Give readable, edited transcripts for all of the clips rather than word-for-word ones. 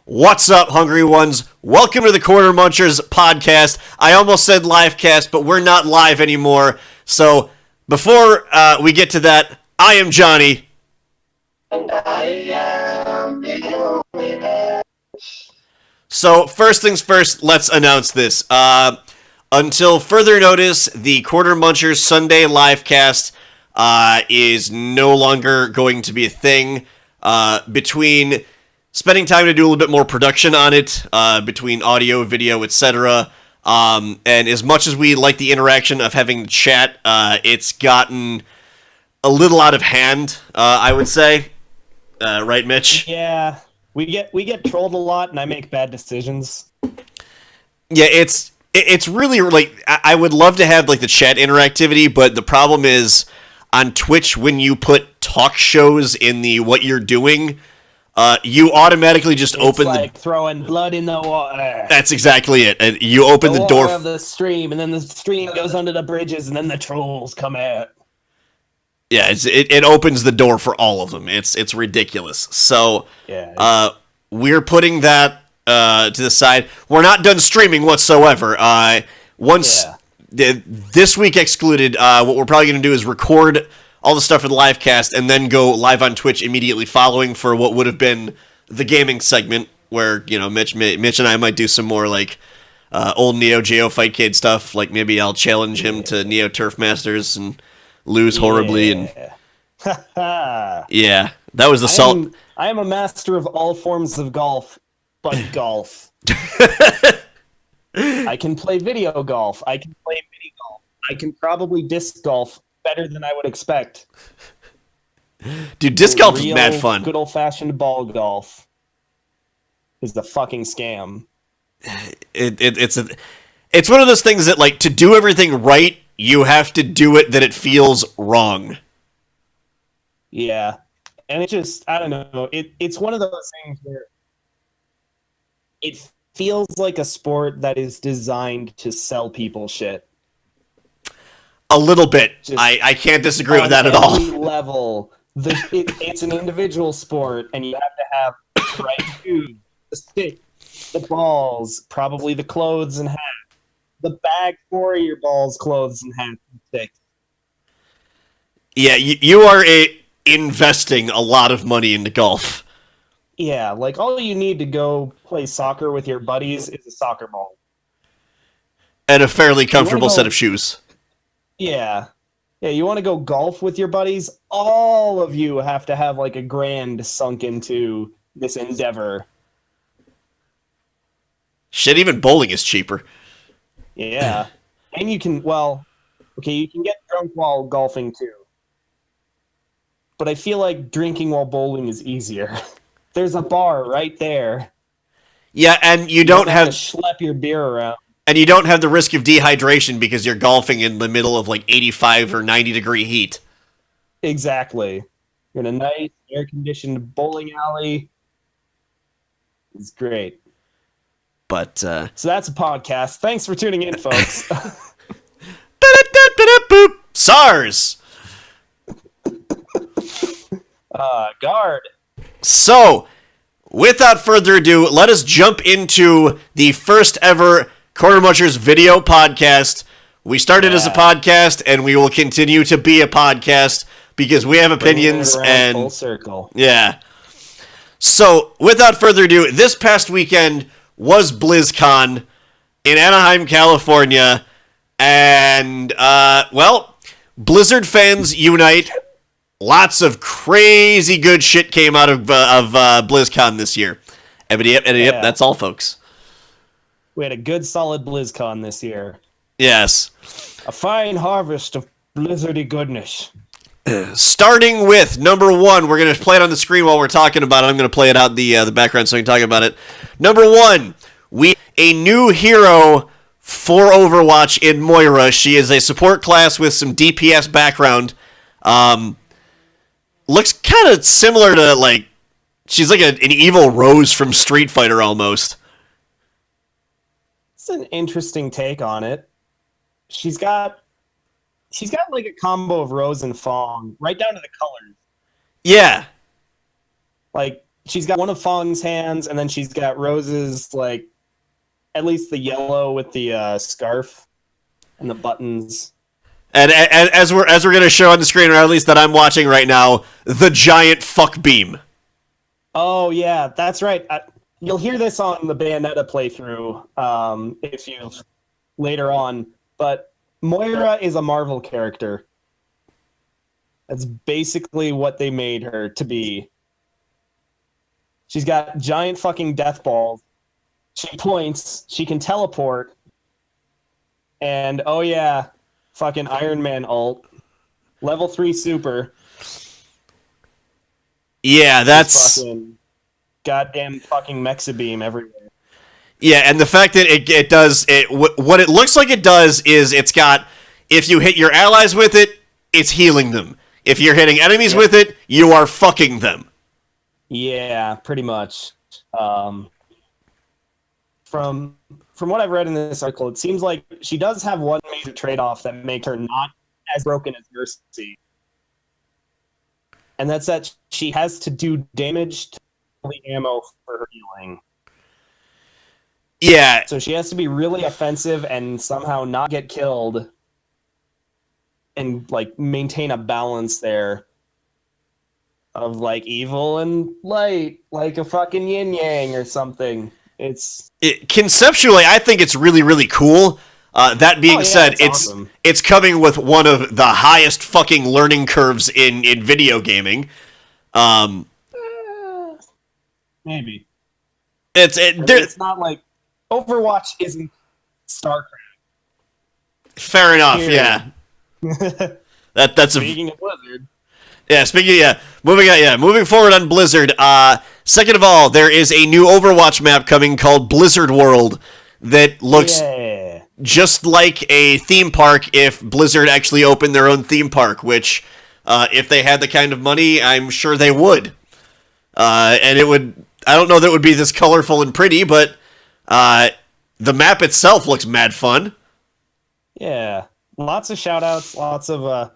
What's up, hungry ones? Welcome to the Corner Munchers podcast. I almost said live cast, but we're not live anymore. So before we get to that, I am Johnny. And I am the only. So first things first, let's announce this. Until further notice, the Corner Munchers Sunday live cast is no longer going to be a thing. Between spending time to do a little bit more production on it, between audio, video, etc. And as much as we like the interaction of having chat, it's gotten a little out of hand, I would say. Right, Mitch? Yeah, we get trolled a lot, and I make bad decisions. Yeah, it's really, like, I would love to have, like, the chat interactivity, but the problem is, on Twitch, when you put talk shows in the what you're doing, you automatically just open like throwing blood in the water. That's exactly it. And you open the door of the stream, and then the stream goes under the bridges, and then the trolls come out. Yeah, it opens the door for all of them. It's ridiculous. So yeah, we're putting that to the side. We're not done streaming whatsoever. This week excluded, what we're probably going to do is record all the stuff for the live cast and then go live on Twitch immediately following for what would have been the gaming segment where, you know, Mitch and I might do some more like old Neo Geo Fightcade stuff. Like maybe I'll challenge him to Neo Turf Masters and lose horribly. And yeah, that was the salt. I am a master of all forms of golf, but golf. I can play video golf. I can play mini golf. I can probably disc golf better than I would expect. Dude, disc golf is mad fun. Good old-fashioned ball golf is the fucking scam. It's one of those things that, like, to do everything right, you have to do it that it feels wrong. Yeah. And it just, I don't know, it's one of those things where it feels like a sport that is designed to sell people shit. A little bit. I can't disagree with that at all. Level, it's an individual sport, and you have to have the right shoes, the stick, the balls, probably the clothes and hat, the bag for your balls, clothes, and hat and sticks. Yeah, you are investing a lot of money into golf. Yeah, like all you need to go play soccer with your buddies is a soccer ball. And a fairly comfortable set of shoes. Yeah. Yeah, you want to go golf with your buddies? All of you have to have like $1,000 sunk into this endeavor. Shit, even bowling is cheaper. Yeah. And you can, you can get drunk while golfing too. But I feel like drinking while bowling is easier. There's a bar right there. Yeah, and you don't have to schlep your beer around. And you don't have the risk of dehydration because you're golfing in the middle of like 85 or 90 degree heat. Exactly. You're in a nice air-conditioned bowling alley. It's great. But so that's a podcast. Thanks for tuning in, folks. SARS. Guard. So, without further ado, let us jump into the first ever Corner Munchers video podcast. We started as a podcast, and we will continue to be a podcast because we have opinions and full circle. Yeah. So, without further ado, this past weekend was BlizzCon in Anaheim, California, and Blizzard fans unite. Lots of crazy good shit came out of BlizzCon this year. Yep, that's all, folks. We had a good, solid BlizzCon this year. Yes. A fine harvest of Blizzardy goodness. Starting with number one, we're going to play it on the screen while we're talking about it. I'm going to play it out the background so we can talk about it. Number one, a new hero for Overwatch in Moira. She is a support class with some DPS background. Looks kind of similar to, like, she's like an evil Rose from Street Fighter almost. It's an interesting take on it. She's got like a combo of Rose and Fong, right down to the colors. Yeah. Like, she's got one of Fong's hands, and then she's got Rose's, like, at least the yellow with the scarf and the buttons. And as we're going to show on the screen, or at least that I'm watching right now, the giant fuck beam. Oh yeah, that's right. You'll hear this on the Bayonetta playthrough if you later on. But Moira is a Marvel character. That's basically what they made her to be. She's got giant fucking death balls. She points. She can teleport. And oh yeah, fucking Iron Man ult. Level 3 super. Yeah, that's fucking goddamn fucking Mexa beam everywhere. Yeah, and the fact that it does it, what it looks like it does is it's got, if you hit your allies with it, it's healing them. If you're hitting enemies with it, you are fucking them. Yeah, pretty much. From what I've read in this article, it seems like she does have one major trade-off that makes her not as broken as Mercy. And that's that she has to do damage to the ammo for her healing. Yeah. So she has to be really offensive and somehow not get killed and, like, maintain a balance there of, like, evil and light, like a fucking yin-yang or something. Conceptually, I think it's really, really cool. That being said, awesome. It's coming with one of the highest fucking learning curves in video gaming. Maybe. It's not like Overwatch isn't StarCraft. Fair enough, yeah. That's Speaking of Blizzard. Yeah, moving forward on Blizzard. Second of all, there is a new Overwatch map coming called Blizzard World that looks just like a theme park if Blizzard actually opened their own theme park, which, if they had the kind of money, I'm sure they would. And it would, I don't know that it would be this colorful and pretty, but the map itself looks mad fun. Yeah. Lots of shout-outs, lots of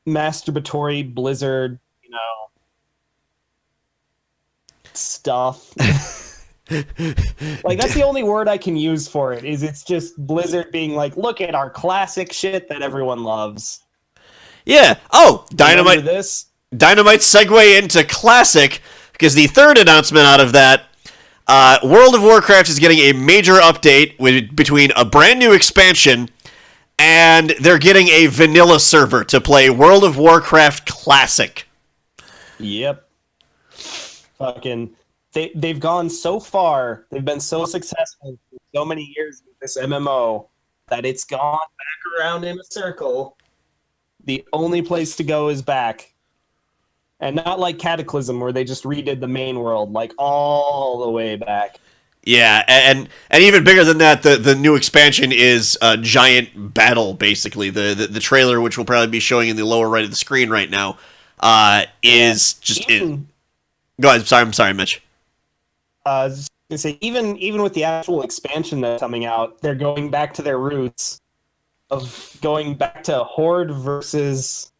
masturbatory Blizzard, stuff. Like, that's the only word I can use for it, is it's just Blizzard being like, look at our classic shit that everyone loves. Yeah. Oh, Remember this? Dynamite segue into classic, because the third announcement out of that, World of Warcraft is getting a major update between a brand new expansion and they're getting a vanilla server to play World of Warcraft Classic. Yep. Fucking, they've gone so far, they've been so successful for so many years with this MMO that it's gone back around in a circle. The only place to go is back. And not like Cataclysm, where they just redid the main world, like all the way back. Yeah, and even bigger than that, the new expansion is a giant battle, basically. The trailer, which we'll probably be showing in the lower right of the screen right now, is just... Go ahead, I'm sorry, Mitch. I was just going to say, even with the actual expansion that's coming out, they're going back to their roots of going back to Horde versus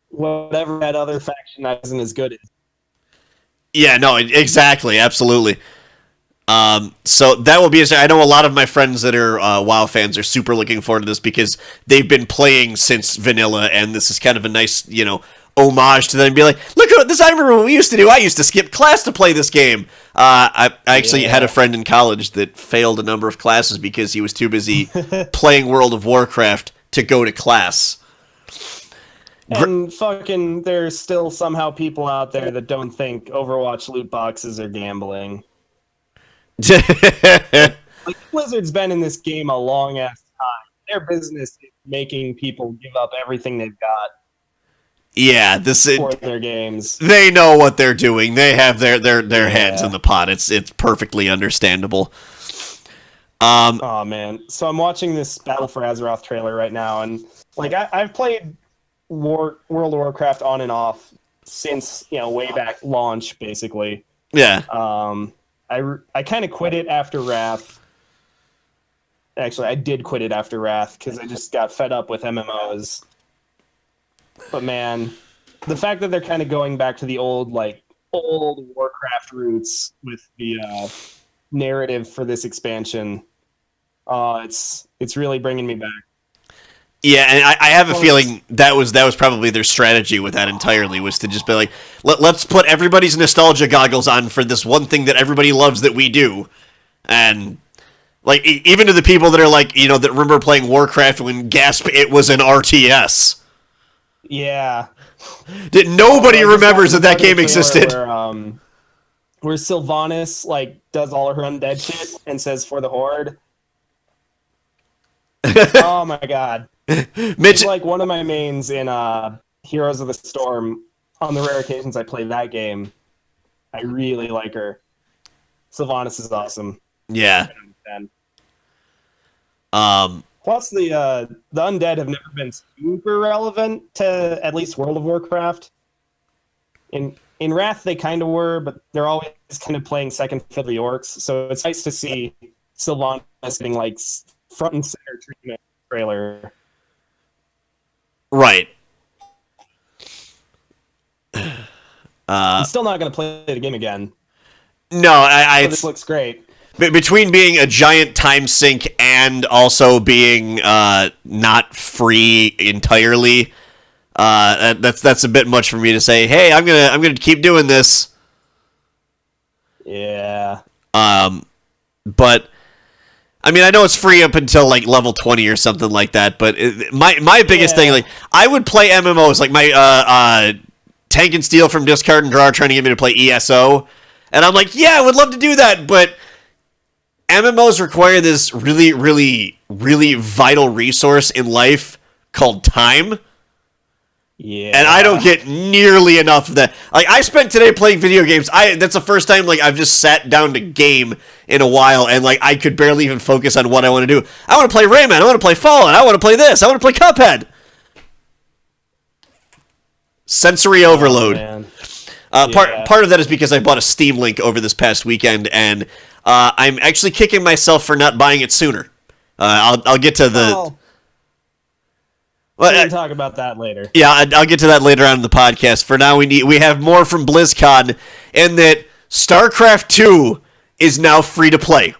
whatever that other faction that isn't as good as. Yeah, no, exactly, absolutely. So that will be. I know a lot of my friends that are WoW fans are super looking forward to this because they've been playing since vanilla, and this is kind of a nice, homage to them. Be like, look at this! I remember what we used to do. I used to skip class to play this game. I actually had a friend in college that failed a number of classes because he was too busy playing World of Warcraft to go to class. And fucking, there's still somehow people out there that don't think Overwatch loot boxes are gambling. Like, Blizzard's been in this game a long ass time. Their business is making people give up everything they've got. Yeah, for their games. They know what they're doing. They have their hands in the pot. It's perfectly understandable. Oh man, so I'm watching this Battle for Azeroth trailer right now, and like I've played World of Warcraft on and off since way back launch, basically. Yeah. I kind of quit it after Wrath. Actually, I did quit it after Wrath because I just got fed up with MMOs. But man, the fact that they're kind of going back to the old, like, old Warcraft roots with the narrative for this expansion. It's really bringing me back. Yeah, and I have a feeling that was probably their strategy with that entirely, was to just be like, let's put everybody's nostalgia goggles on for this one thing that everybody loves that we do. And like, even to the people that are like, that remember playing Warcraft when, gasp, it was an RTS. Yeah. Nobody remembers that game existed. Where Sylvanas like does all her undead shit and says for the Horde. Oh my god. It's like one of my mains in Heroes of the Storm. On the rare occasions I play that game, I really like her. Sylvanas is awesome. Yeah. Plus the undead have never been super relevant to at least World of Warcraft. In Wrath they kind of were, but they're always kind of playing second fiddle the orcs. So it's nice to see Sylvanas getting like front and center treatment trailer. Right. I'm still not going to play the game again. No, this looks great. Between being a giant time sink and also being not free entirely, that's a bit much for me to say. Hey, I'm gonna keep doing this. Yeah. But I mean, I know it's free up until like level 20 or something like that. But my biggest thing, like, I would play MMOs, like my Tank and Steel from Discard and Draw are trying to get me to play ESO, and I'm like, yeah, I would love to do that, but MMOs require this really, really, really vital resource in life called time. Yeah. And I don't get nearly enough of that. Like, I spent today playing video games. That's the first time like I've just sat down to game in a while, and like I could barely even focus on what I want to do. I want to play Rayman. I want to play Fallout. I want to play this. I want to play Cuphead. Sensory overload. Part of that is because I bought a Steam Link over this past weekend, and I'm actually kicking myself for not buying it sooner. I'll get to the. We can talk about that later. Yeah, I'll get to that later on in the podcast. For now, we have more from BlizzCon, in that StarCraft 2 is now free to play.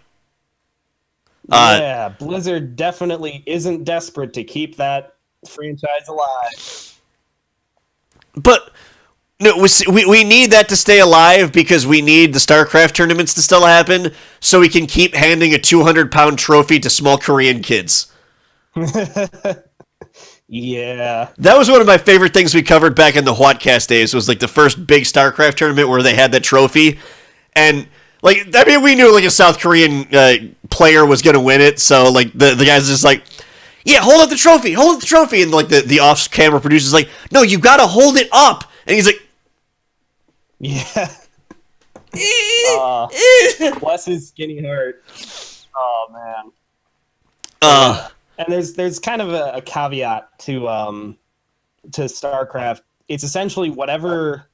Yeah, Blizzard definitely isn't desperate to keep that franchise alive. But no, we need that to stay alive because we need the StarCraft tournaments to still happen, so we can keep handing a 200-pound trophy to small Korean kids. Yeah. That was one of my favorite things we covered back in the Whatcast days, was like the first big StarCraft tournament where they had that trophy. And like, I mean, we knew like a South Korean player was going to win it, so like the guys just like, yeah, hold up the trophy, and like the off-camera producer's like, no, you got to hold it up. And he's like, yeah. Bless his skinny heart. Oh man. And there's kind of a caveat to StarCraft. It's essentially whatever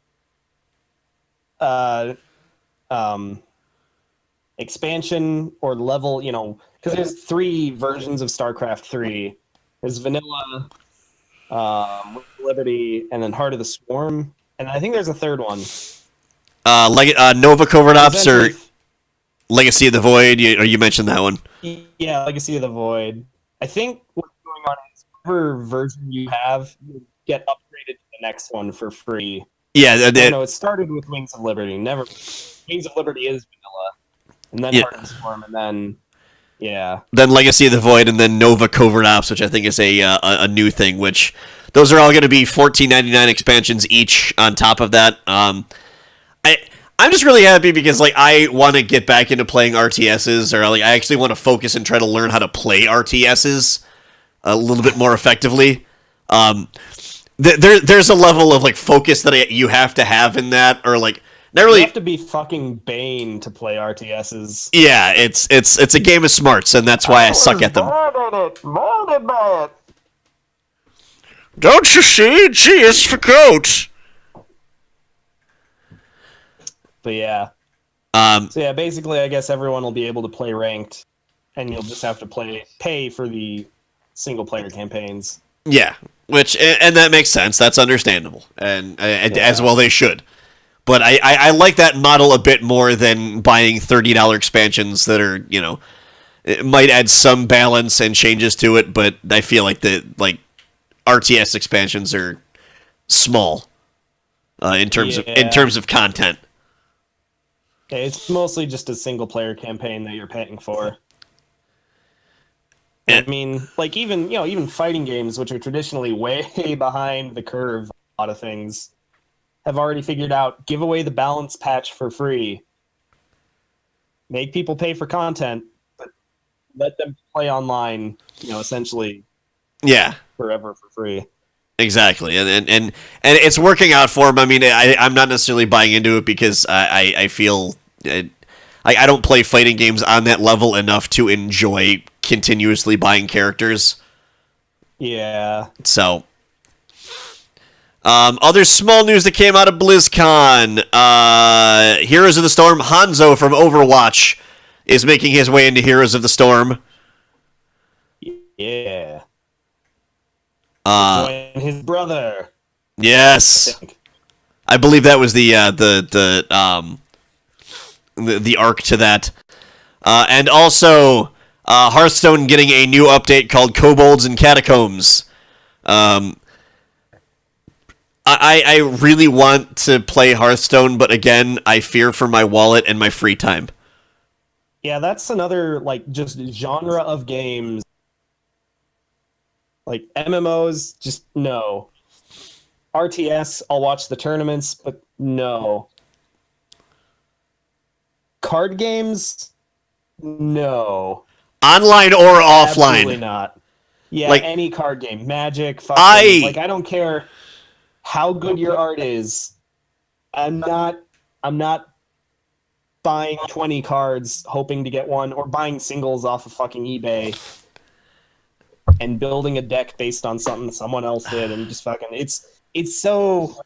expansion or level, because there's 3 versions of StarCraft 3. There's Vanilla, Liberty, and then Heart of the Swarm. And I think there's a third one. Nova Covert Ops or Legacy of the Void. You mentioned that one. Yeah, Legacy of the Void. I think what's going on is whatever version you have, you get upgraded to the next one for free. Yeah, it started with Wings of Liberty. Wings of Liberty is vanilla, and then Heart of the Swarm, and then then Legacy of the Void, and then Nova Covert Ops, which I think is a new thing. Which those are all going to be $14.99 expansions each on top of that. I'm just really happy because like I want to get back into playing RTSs, or like I actually want to focus and try to learn how to play RTSs a little bit more effectively. There's a level of like focus that you have to have in that, or like not really. You have to be fucking Bane to play RTSs. Yeah, it's a game of smarts, and that's why I suck at them. Molded by it. Don't you see? G is for goat. But yeah. Basically, I guess everyone will be able to play ranked, and you'll just have to pay for the single-player campaigns. Yeah, and that makes sense. That's understandable, and as well they should. But I like that model a bit more than buying $30 expansions that are, it might add some balance and changes to it, but I feel like the RTS expansions are small in terms of content. It's mostly just a single player campaign that you're paying for. And, I mean, like even fighting games, which are traditionally way behind the curve, a lot of things have already figured out give away the balance patch for free, make people pay for content, but let them play online, essentially, forever for free. Exactly, and it's working out for him. I mean, I'm not necessarily buying into it because I feel I don't play fighting games on that level enough to enjoy continuously buying characters. Yeah. So, other small news that came out of BlizzCon: Heroes of the Storm. Hanzo from Overwatch is making his way into Heroes of the Storm. Yeah. Join his brother. Yes. I believe that was the arc to that. And also, Hearthstone getting a new update called Kobolds and Catacombs. I really want to play Hearthstone, but again, I fear for my wallet and my free time. Yeah, that's another, just genre of games. Like, MMOs, just no. RTS, I'll watch the tournaments, but no. Card games, no. Online or offline? Absolutely not. Yeah, any card game. Magic, I don't care how good your art is. I'm not buying 20 cards hoping to get one, or buying singles off of fucking eBay and building a deck based on something someone else did, and just fucking it's so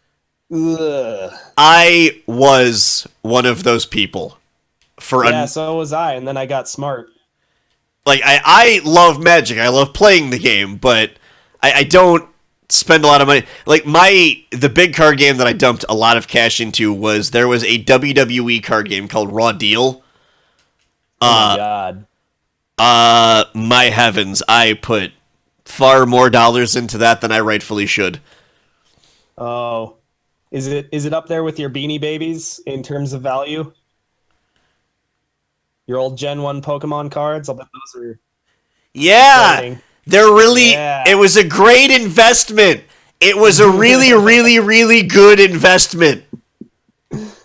ugh. I was one of those people so was I, and then I got smart. I love Magic. I love playing the game, but I don't spend a lot of money. The big card game that I dumped a lot of cash into was a WWE card game called Raw Deal. Oh my god. My heavens, I put far more dollars into that than I rightfully should. Oh. Is it up there with your Beanie Babies in terms of value? Your old Gen 1 Pokemon cards? I'll bet those are... Yeah! Exciting. They're really... Yeah. It was a great investment! It was a really, really, really good investment!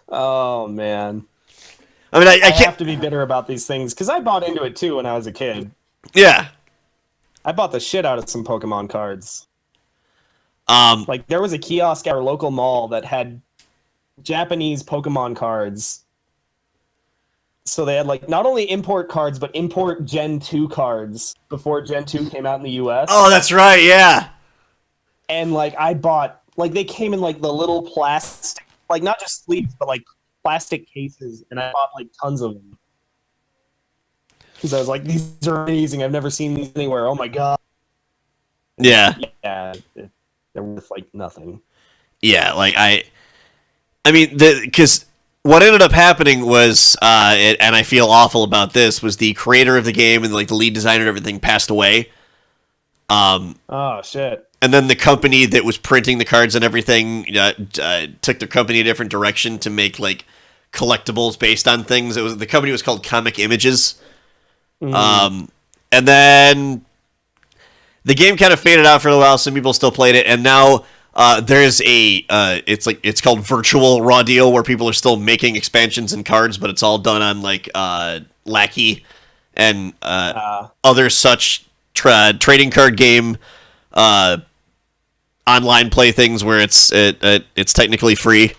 Oh, man. I mean, I can't... have to be bitter about these things, because I bought into it, too, when I was a kid. Yeah. I bought the shit out of some Pokemon cards. There was a kiosk at our local mall that had Japanese Pokemon cards. So they had, not only import cards, but import Gen 2 cards before Gen 2 came out in the US. Oh, that's right, yeah. And, I bought... they came in, the little plastic... not just sleeves, but, plastic cases, and I bought, tons of them. Because I was like, these are amazing. I've never seen these anywhere. Oh, my God. Yeah. Yeah. They're worth, nothing. Yeah, because... What ended up happening was, and I feel awful about this, was the creator of the game and the lead designer and everything passed away. Oh shit! And then the company that was printing the cards and everything took their company a different direction to make collectibles based on things. The company was called Comic Images. And then the game kind of faded out for a while. Some people still played it, and now. There's it's called Virtual Raw Deal, where people are still making expansions and cards, but it's all done on Lackey and other such trading card game online play things where it's technically free.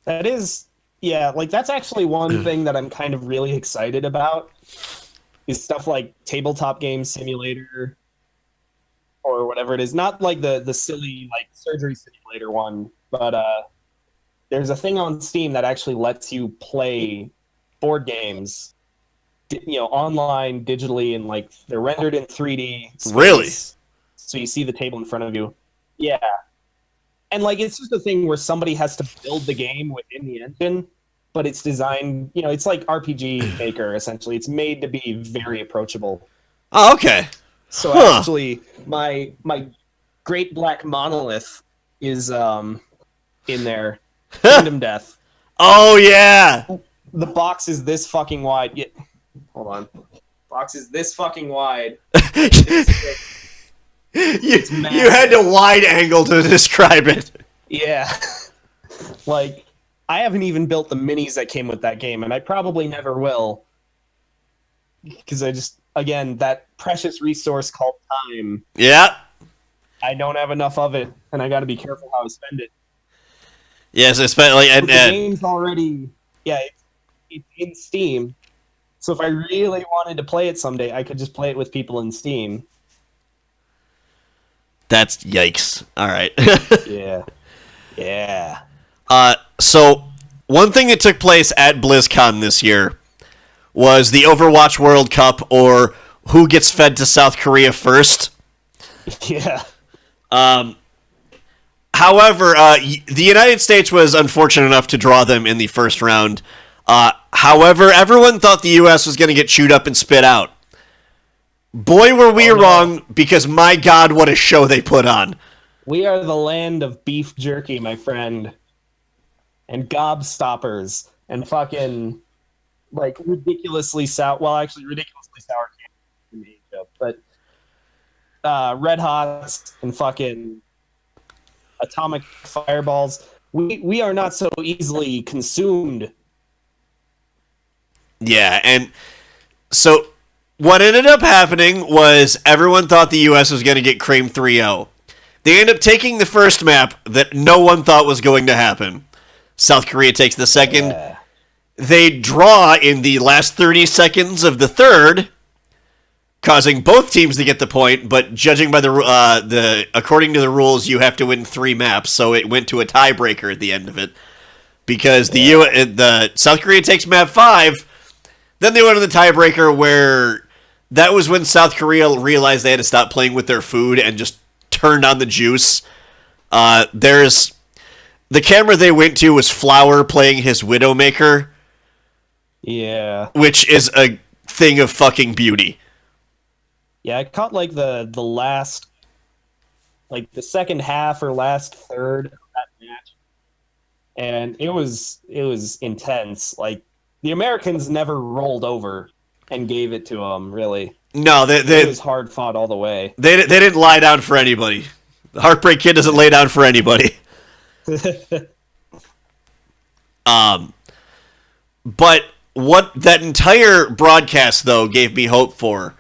That is, yeah, that's actually one thing that I'm kind of really excited about is stuff like Tabletop Game Simulator. Or whatever it is, not the silly surgery simulator one, but there's a thing on Steam that actually lets you play board games, online digitally, and they're rendered in 3D space, Really? So you see the table in front of you. Yeah, And like it's just a thing where somebody has to build the game within the engine, but it's designed, it's like RPG Maker essentially. It's made to be very approachable. Oh, okay. So actually, my Great Black Monolith is in there. Kingdom Death. Oh yeah. The box is this fucking wide. Yeah. Hold on. Box is this fucking wide. You had to wide angle to describe it. Yeah. Like, I haven't even built the minis that came with that game, and I probably never will. Because again, that precious resource called time. Yeah. I don't have enough of it, and I got to be careful how I spend it. Yes, especially the game's already, it's in Steam. So if I really wanted to play it someday, I could just play it with people in Steam. That's yikes. All right. Yeah. So one thing that took place at BlizzCon this year was the Overwatch World Cup, or who gets fed to South Korea first. Yeah. However, the United States was unfortunate enough to draw them in the first round. However, everyone thought the U.S. was going to get chewed up and spit out. Boy, were we wrong, because my God, what a show they put on. We are the land of beef jerky, my friend. And gobstoppers. And fucking, like, ridiculously sour... Well, actually, ridiculously sour candy in Asia. But Red Hots and fucking atomic fireballs. We are not so easily consumed. Yeah, and so what ended up happening was everyone thought the U.S. was going to get cream 3-0. They end up taking the first map that no one thought was going to happen. South Korea takes the second. Yeah. They draw in the last 30 seconds of the third, causing both teams to get the point, but judging by according to the rules, you have to win 3 maps, so it went to a tiebreaker at the end of it. Because the South Korea takes map 5, then they went to the tiebreaker where that was when South Korea realized they had to stop playing with their food and just turned on the juice. The camera they went to was Flower playing his Widowmaker. Yeah. Which is a thing of fucking beauty. Yeah, I caught like the last, like the second half or last third of that match, and it was intense. Like the Americans never rolled over and gave it to them. Really, no, it was hard fought all the way. They didn't lie down for anybody. The Heartbreak Kid doesn't lay down for anybody. But what that entire broadcast though gave me hope for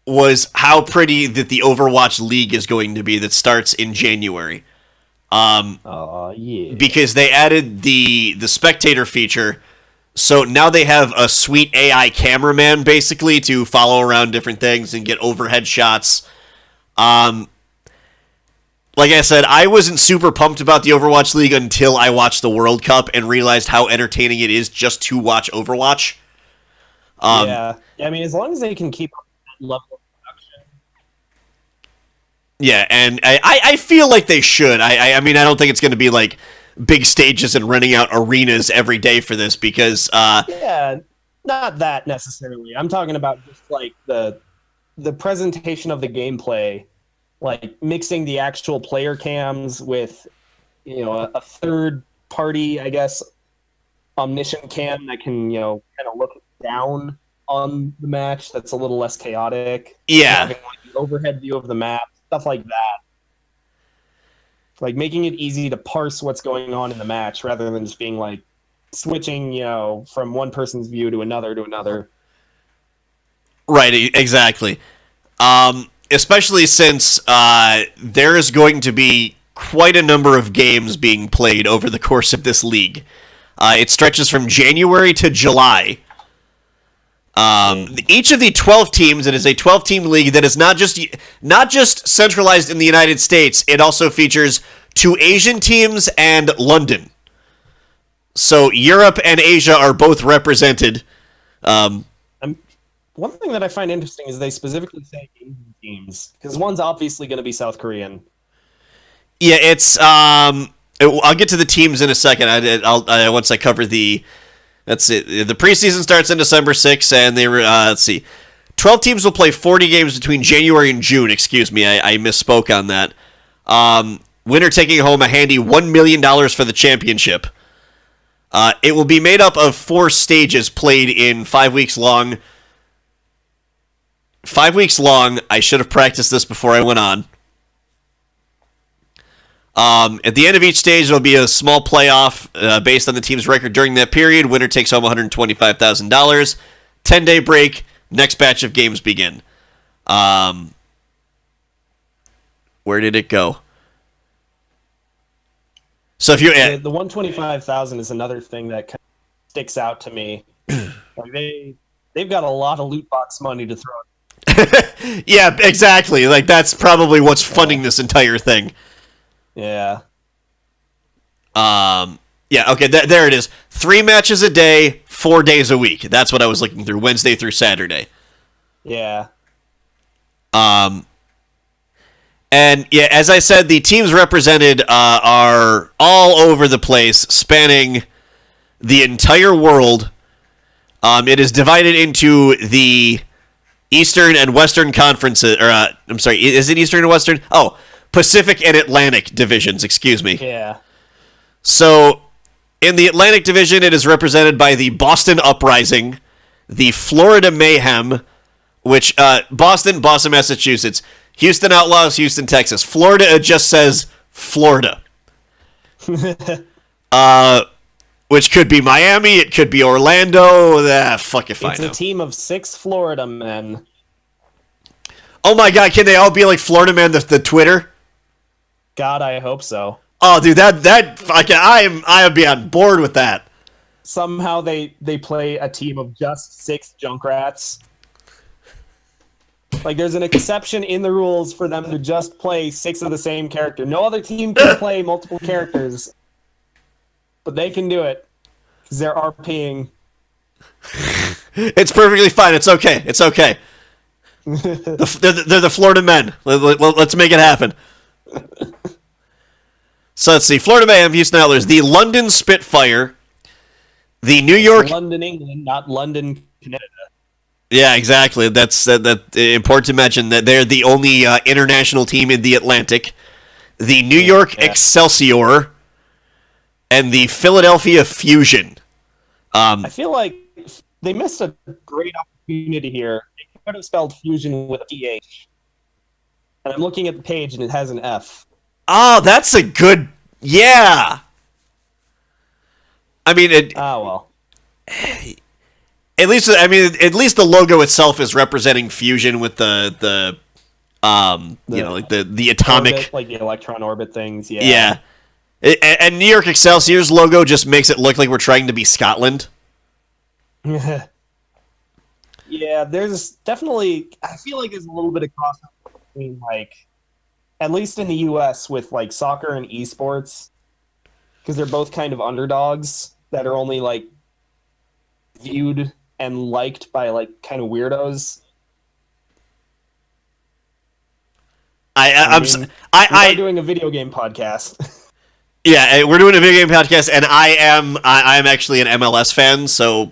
was how pretty that the Overwatch League is going to be that starts in January. Yeah. Because they added the spectator feature, so now they have a sweet AI cameraman basically to follow around different things and get overhead shots. Like I said, I wasn't super pumped about the Overwatch League until I watched the World Cup and realized how entertaining it is just to watch Overwatch. Yeah, I mean, as long as they can keep up that level of production. Yeah, and I feel like they should. I mean, I don't think it's going to be like big stages and renting out arenas every day for this because... yeah, not that necessarily. I'm talking about just like the presentation of the gameplay, like mixing the actual player cams with, a third party, I guess, omniscient cam that can, kind of look down on the match. That's a little less chaotic. Yeah. Having like the overhead view of the map, stuff like that. Like making it easy to parse what's going on in the match rather than just being like switching, from one person's view to another. Right, exactly. Especially since there is going to be quite a number of games being played over the course of this league. It stretches from January to July. Each of the 12 teams, it is a 12-team league that is not just centralized in the United States. It also features 2 Asian teams and London. So Europe and Asia are both represented. One thing that I find interesting is they specifically say Asian teams, because one's obviously going to be South Korean. Yeah, it's I'll get to the teams in a second. I'll once I cover the. That's it. The preseason starts on December 6th, and they let's see. 12 teams will play 40 games between January and June. Excuse me, I misspoke on that. Winner taking home a handy $1 million for the championship. It will be made up of 4 stages played in 5 weeks long. 5 weeks long. I should have practiced this before I went on. At the end of each stage, there will be a small playoff based on the team's record during that period. Winner takes home $125,000. 10-day break. Next batch of games begin. Where did it go? So if you the 125,000 is another thing that kind of sticks out to me. Like they've got a lot of loot box money to throw. Yeah, exactly. Like that's probably what's funding this entire thing. Yeah. Yeah, okay, there it is. 3 matches a day, 4 days a week. That's what I was looking through, Wednesday through Saturday. Yeah. And yeah, as I said, the teams represented are all over the place, spanning the entire world. It is divided into the Eastern and Western conferences, or I'm sorry, is it Eastern and Western? Oh, Pacific and Atlantic divisions, excuse me. Yeah. So, in the Atlantic Division, it is represented by the Boston Uprising, the Florida Mayhem, which, Boston, Massachusetts, Houston Outlaws, Houston, Texas. Florida, it just says Florida. Which could be Miami, it could be Orlando, fuck if I know. It's a team of 6 Florida men. Oh my god, can they all be like Florida Man, the Twitter? God, I hope so. Oh, dude, I would be on board with that. Somehow they play a team of just 6 Junkrats. Like, there's an exception in the rules for them to just play 6 of the same character. No other team can play multiple characters. But they can do it. Because they're RPing. It's perfectly fine. It's okay. It's okay. They're the Florida men. Let's make it happen. So let's see. Florida Mayhem, Houston Outlaws, the London Spitfire, the New York... London, England, not London, Canada. Yeah, exactly. That's important to mention that they're the only international team in the Atlantic. The New York Excelsior and the Philadelphia Fusion. I feel like they missed a great opportunity here. They could have spelled fusion with a PH. And I'm looking at the page and it has an F. Oh, that's a good... Yeah! I mean... well. At least the logo itself is representing fusion with the atomic... Orbit, like the electron orbit things, yeah. Yeah. And New York Excelsior's logo just makes it look like we're trying to be Scotland. Yeah, there's definitely... I feel like there's a little bit of crossover between, like... At least in the U.S. with, like, soccer and esports. Because they're both kind of underdogs that are only, like, viewed and liked by, like, kind of weirdos. I'm doing a video game podcast. Yeah, we're doing a video game podcast, and I am actually an MLS fan, so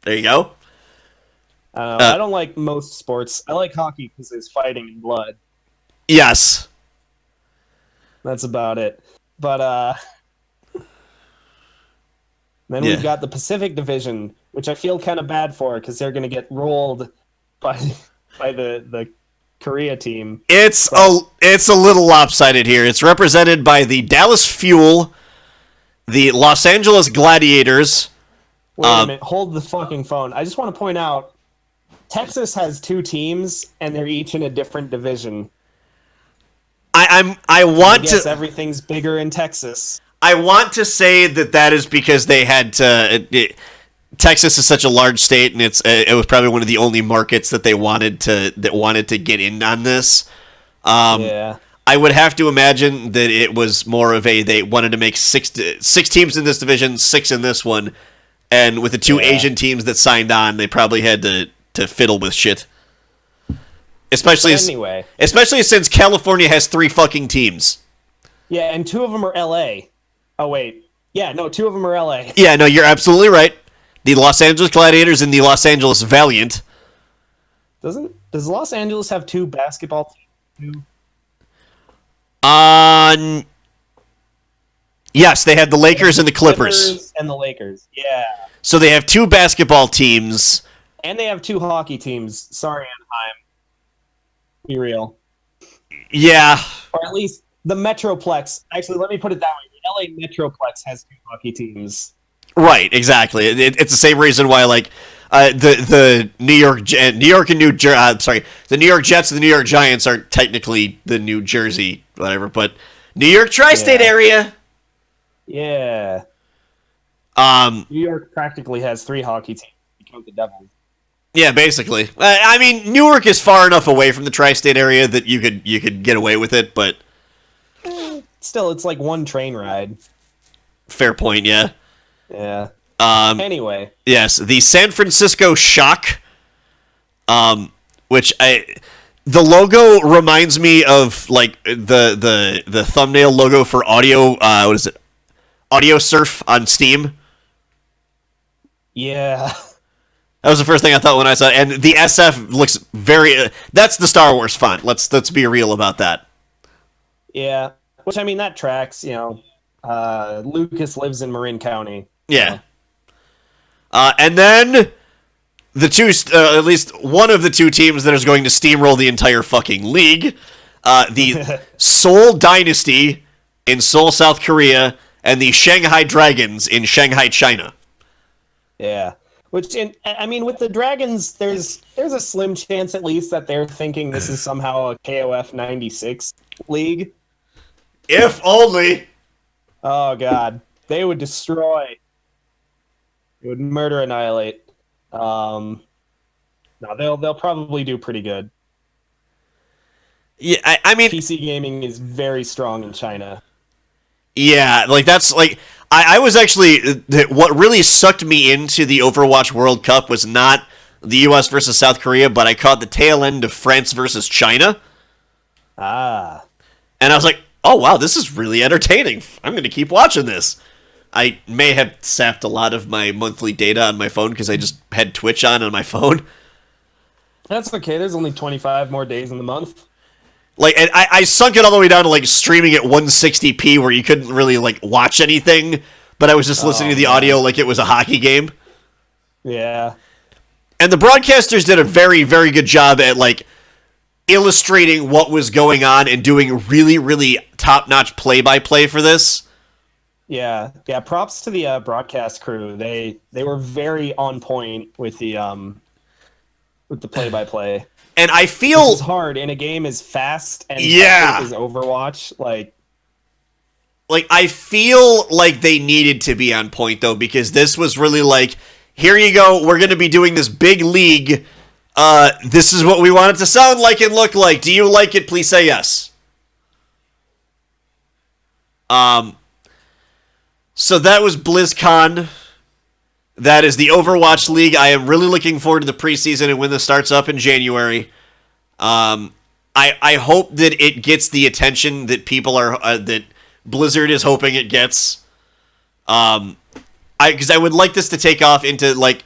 there you go. I don't like most sports. I like hockey because there's fighting and blood. Yes. That's about it. But then we've got the Pacific Division, which I feel kind of bad for because they're going to get rolled by the Korea team. It's a little lopsided here. It's represented by the Dallas Fuel, the Los Angeles Gladiators. Wait a minute. Hold the fucking phone. I just want to point out, Texas has 2 teams, and they're each in a different division. I guess everything's bigger in Texas. I want to say that is because they had to. Texas is such a large state, and it was probably one of the only markets that they wanted to get in on this. Yeah. I would have to imagine that it was more of they wanted to make six teams in this division, 6 in this one, and with the 2 Asian teams that signed on, they probably had to fiddle with shit. Especially since California has 3 fucking teams. Yeah, and 2 of them are LA. Oh wait. Yeah, no, 2 of them are LA. Yeah, no, you're absolutely right. The Los Angeles Gladiators and the Los Angeles Valiant. Does Los Angeles have 2 basketball teams? Yes, they had the Lakers and the Clippers. And the Lakers. Yeah. So they have 2 basketball teams. And they have 2 hockey teams. Sorry, Anaheim. Be real. Yeah. Or at least the Metroplex. Actually, let me put it that way. The LA Metroplex has 2 hockey teams. Right, exactly. It's the same reason why, like, the New York and New York the New York Jets and the New York Giants are technically the New Jersey whatever, but New York tri-state area. Yeah. New York practically has 3 hockey teams. You count the Devils. Yeah, basically. I mean, Newark is far enough away from the tri-state area that you could get away with it, but still, it's like 1 train ride. Fair point, yeah. Yeah. Anyway. Yes, the San Francisco Shock, which the logo reminds me of like the thumbnail logo for audio. What is it? Audio Surf on Steam. Yeah. That was the first thing I thought when I saw it. And the SF looks very... that's the Star Wars font. Let's be real about that. Yeah. Which, I mean, that tracks, you know. Lucas lives in Marin County. Yeah. And then the 2... at least one of the 2 teams that is going to steamroll the entire fucking league. The Seoul Dynasty in Seoul, South Korea, and the Shanghai Dragons in Shanghai, China. Yeah. Which, I mean, with the Dragons, there's a slim chance at least that they're thinking this is somehow a KOF 96 league. If only. Oh, God. They would destroy. They would murder, annihilate. No, they'll probably do pretty good. Yeah, I mean... PC gaming is very strong in China. Yeah, like, that's, like... I was actually... what really sucked me into the Overwatch World Cup was not the U.S. versus South Korea, but I caught the tail end of France versus China. Ah. And I was like, oh, wow, this is really entertaining. I'm going to keep watching this. I may have sapped a lot of my monthly data on my phone because I just had Twitch on my phone. That's okay. There's only 25 more days in the month. Like, and I sunk it all the way down to, like, streaming at 160p where you couldn't really, like, watch anything, but I was just listening to the audio like it was a hockey game. Yeah. And the broadcasters did a very, very good job at, like, illustrating what was going on and doing really, really top-notch play-by-play for this. Yeah. Yeah, props to the broadcast crew. They were very on point with the play-by-play. And I feel... this is hard in a game as fast and as Overwatch. Like, I feel like they needed to be on point, though, because this was really like, here you go, we're going to be doing this big league. This is what we want it to sound like and look like. Do you like it? Please say yes. So that was BlizzCon. That is the Overwatch League. I am really looking forward to the preseason and when this starts up in January. I hope that it gets the attention that people are that Blizzard is hoping it gets. Because I would like this to take off into, like,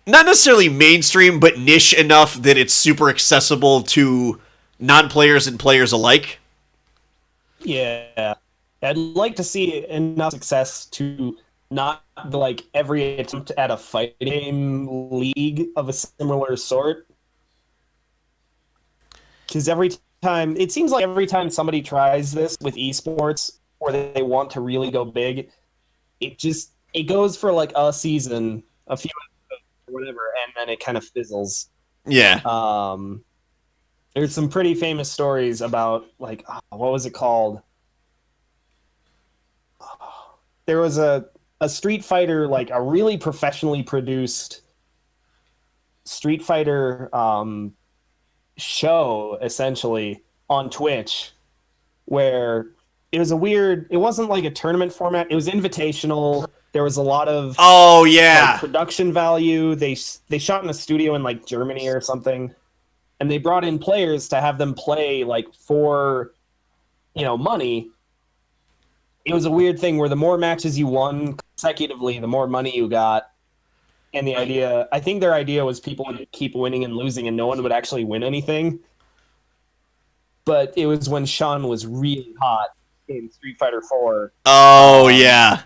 not necessarily mainstream, but niche enough that it's super accessible to non-players and players alike. Yeah. I'd like to see enough success to not like every attempt at a fighting game league of a similar sort. Because it seems like every time somebody tries this with esports or they want to really go big, it goes for like a season, a few episodes or whatever, and then it kind of fizzles. Yeah. There's some pretty famous stories about, like, what was it called? There was a Street Fighter, like a really professionally produced Street Fighter show, essentially, on Twitch, where it wasn't like a tournament format, it was invitational. There was a lot of like, production value. They shot in a studio in like Germany or something, and they brought in players to have them play like 4 money, it was a weird thing where the more matches you won consecutively, the more money you got. And I think their idea was people would keep winning and losing and no one would actually win anything. But it was when Sean was really hot in Street Fighter 4. Oh, yeah.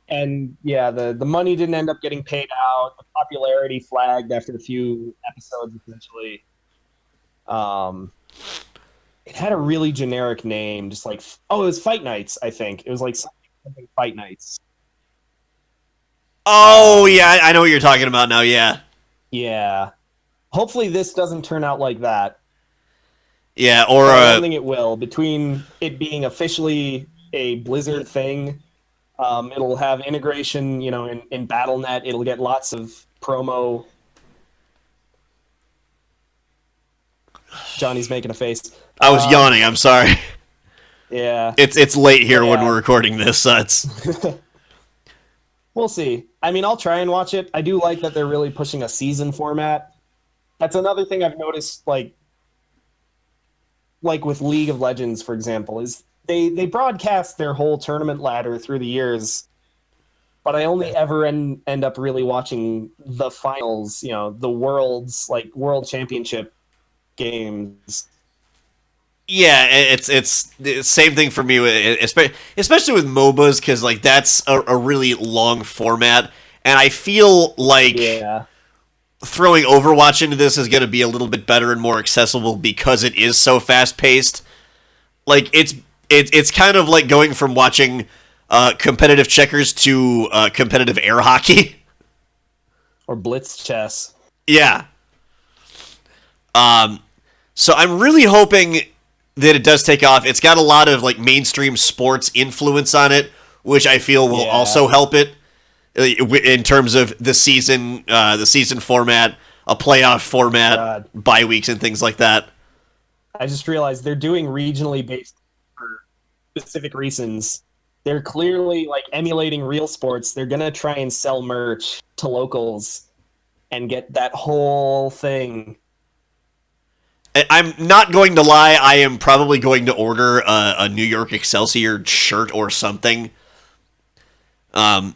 And yeah, the money didn't end up getting paid out. The popularity flagged after a few episodes, essentially. It had a really generic name, just like, it was Fight Nights, I think. It was like something Fight Nights. Oh, yeah, I know what you're talking about now, yeah. Yeah. Hopefully this doesn't turn out like that. Yeah, or... I don't think it will. Between it being officially a Blizzard thing, it'll have integration, in BattleNet. It'll get lots of promo. Johnny's making a face. I was yawning, I'm sorry. Yeah. It's late here when we're recording this, so it's... We'll see. I mean, I'll try and watch it. I do like that they're really pushing a season format. That's another thing I've noticed, like with League of Legends, for example, is they broadcast their whole tournament ladder through the years, but I only ever end up really watching the finals, the world championship games. Yeah, it's the same thing for me, especially with MOBAs, because that's a really long format, and I feel like throwing Overwatch into this is going to be a little bit better and more accessible because it is so fast paced. It's kind of like going from watching competitive checkers to competitive air hockey or blitz chess. Yeah. So I'm really hoping that it does take off. It's got a lot of mainstream sports influence on it, which I feel will also help it in terms of the season format, a playoff format, bye weeks, and things like that. I just realized they're doing regionally based for specific reasons. They're clearly emulating real sports. They're gonna try and sell merch to locals and get that whole thing. I'm not going to lie, I am probably going to order a New York Excelsior shirt or something. I'm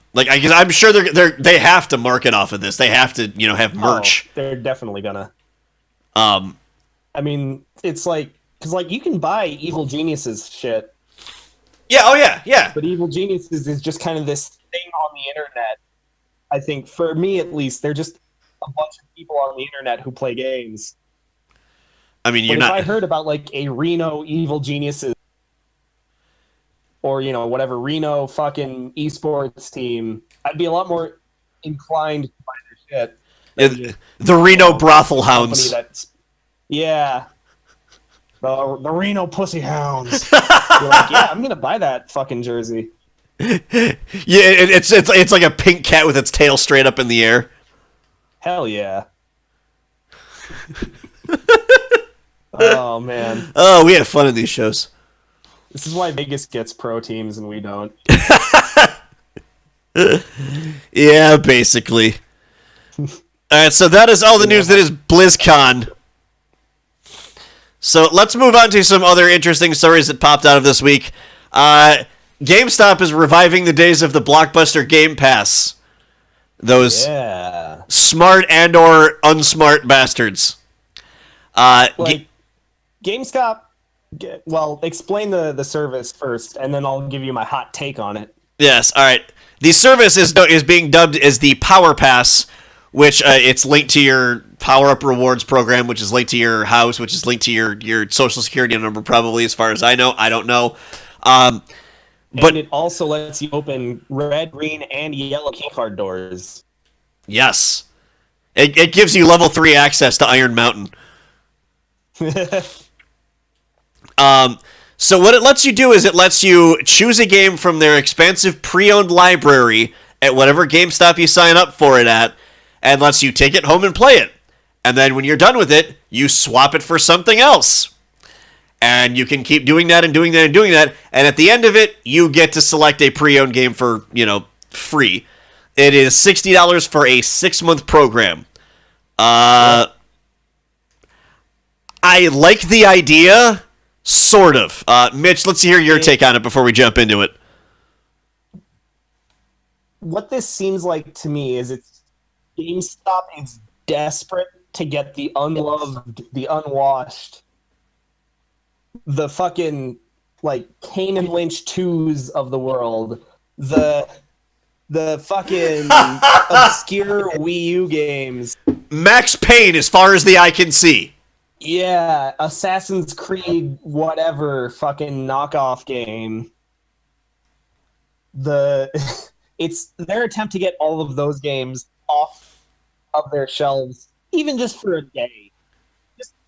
sure they have to market off of this. They have to, have merch. Oh, they're definitely gonna. I mean, it's because you can buy Evil Geniuses shit. Yeah. Oh yeah. But Evil Geniuses is just kind of this thing on the internet. I think for me at least, they're just a bunch of people on the internet who play games. I mean, if I heard about a Reno Evil Geniuses or whatever Reno fucking esports team, I'd be a lot more inclined to buy their shit. The Reno Brothel Hounds. The Reno Pussy Hounds. You're I'm gonna buy that fucking jersey. Yeah, it's like a pink cat with its tail straight up in the air. Hell yeah. Oh, man. Oh, we have fun in these shows. This is why Vegas gets pro teams and we don't. Yeah, basically. Alright, so that is all the news that is BlizzCon. So let's move on to some other interesting stories that popped out of this week. GameStop is reviving the days of the Blockbuster Game Pass. Those smart and or unsmart bastards. GameStop, explain the service first, and then I'll give you my hot take on it. Yes, all right. The service is being dubbed as the Power Pass, which it's linked to your Power Up Rewards program, which is linked to your house, which is linked to your Social Security number, probably, as far as I know. I don't know. But it also lets you open red, green, and yellow keycard doors. Yes. It gives you level 3 access to Iron Mountain. So what it lets you do is it lets you choose a game from their expansive pre-owned library at whatever GameStop you sign up for it at, and lets you take it home and play it. And then when you're done with it, you swap it for something else. And you can keep doing that and doing that and doing that, and at the end of it, you get to select a pre-owned game for, free. It is $60 for a 6-month program. I like the idea, Sort of. Mitch, let's hear your take on it before we jump into it. What this seems like to me is GameStop is desperate to get the unloved, the unwashed, the fucking like Kane and Lynch 2s of the world, the fucking obscure Wii U games. Max Payne, as far as the eye can see. Yeah, Assassin's Creed, whatever fucking knockoff game. It's their attempt to get all of those games off of their shelves, even just for a day,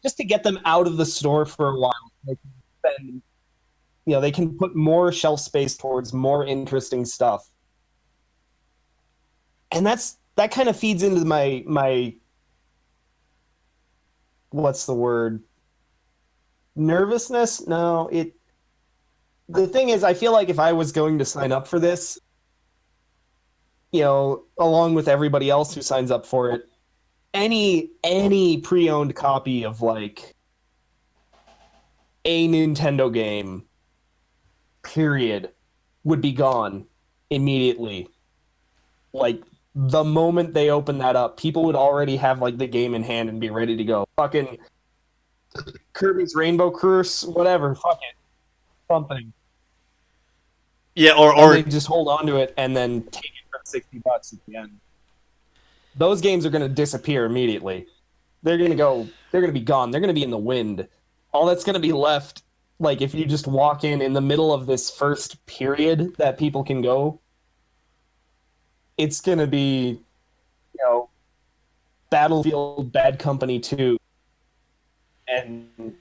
just to get them out of the store for a while. They can spend, they can put more shelf space towards more interesting stuff, and that kind of feeds into my what's the word? Nervousness? No, the thing is, I feel like if I was going to sign up for this, along with everybody else who signs up for it, any pre-owned copy of like a Nintendo game, period, would be gone immediately. Like the moment they open that up, people would already have like the game in hand and be ready to go. Fucking Kirby's Rainbow Curse, whatever, fuck it, something. Yeah, or they just hold on to it and then take it for $60 at the end. Those games are going to disappear immediately. They're going to be gone. They're going to be in the wind. All that's going to be left, like if you just walk in the middle of this first period that people can go, it's going to be, Battlefield Bad Company 2 and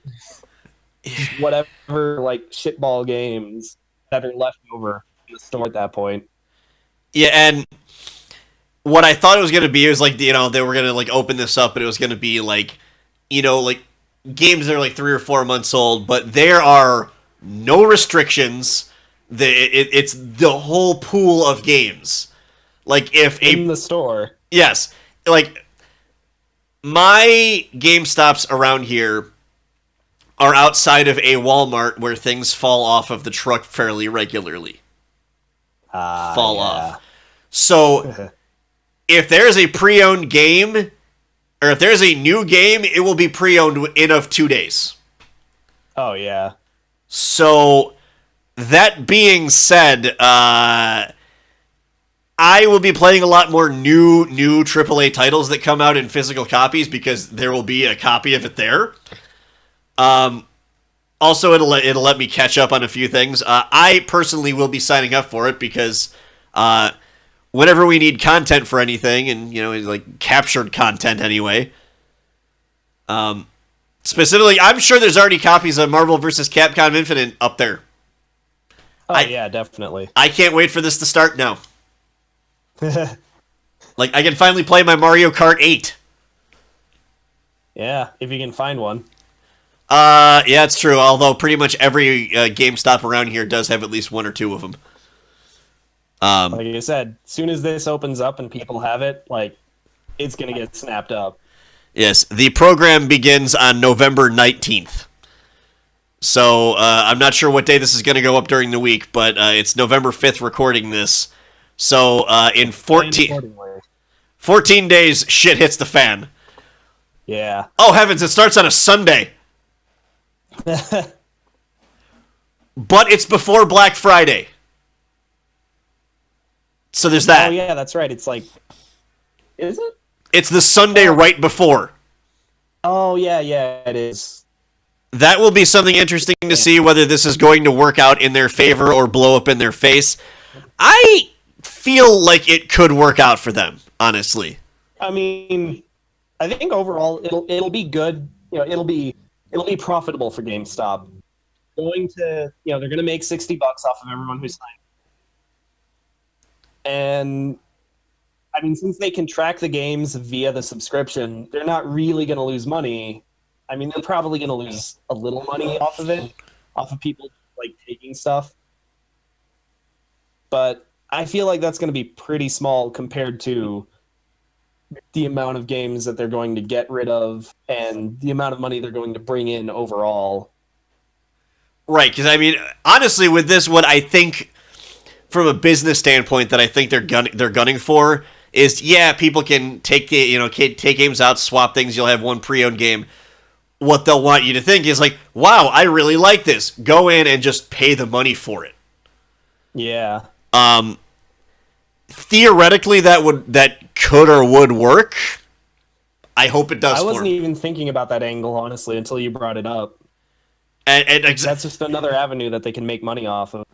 just whatever like shitball games that are left over in the store at that point. Yeah, and what I thought it was going to be was like, they were going to like open this up and it was going to be like, like games that are like 3 or 4 months old, but there are no restrictions. It's the whole pool of games. Like in the store. Yes. Like my GameStops around here are outside of a Walmart where things fall off of the truck fairly regularly. Fall off. So if there's a pre-owned game, or if there's a new game, it will be pre-owned in of 2 days. Oh, yeah. So that being said, I will be playing a lot more new AAA titles that come out in physical copies because there will be a copy of it there. Also, it'll let me catch up on a few things. I personally will be signing up for it because whenever we need content for anything, and like captured content anyway. Specifically, I'm sure there's already copies of Marvel vs. Capcom Infinite up there. Oh yeah, definitely. I can't wait for this to start now. Like I can finally play my Mario Kart 8. Yeah, if you can find one. Yeah, it's true. Although pretty much every GameStop around here does have at least 1 or 2 of them. Like I said, as soon as this opens up and people have it, like it's gonna get snapped up. Yes, the program begins on November 19th. So I'm not sure what day this is going to go up during the week, but it's November 5th recording this. So in 14 days, shit hits the fan. Yeah. Oh, heavens, it starts on a Sunday. But it's before Black Friday. So there's that. Oh, yeah, that's right. It's like... Is it? It's the Sunday right before. Oh, yeah, it is. That will be something interesting to see whether this is going to work out in their favor or blow up in their face. I feel like it could work out for them, honestly. I mean, I think overall it'll be good. It'll be profitable for GameStop. They're going to make $60 off of everyone who's signed. And I mean, since they can track the games via the subscription, they're not really going to lose money. I mean, they're probably going to lose a little money off of it, off of people like taking stuff. But I feel like that's going to be pretty small compared to the amount of games that they're going to get rid of and the amount of money they're going to bring in overall. Right, because I mean, honestly, with this, what I think from a business standpoint that I think they're gunning for is, yeah, people can take take games out, swap things. You'll have one pre-owned game. What they'll want you to think is like, wow, I really like this. Go in and just pay the money for it. Yeah. Theoretically, that could or would work. I hope it does. I wasn't even thinking about that angle, honestly, until you brought it up. And that's just another avenue that they can make money off of.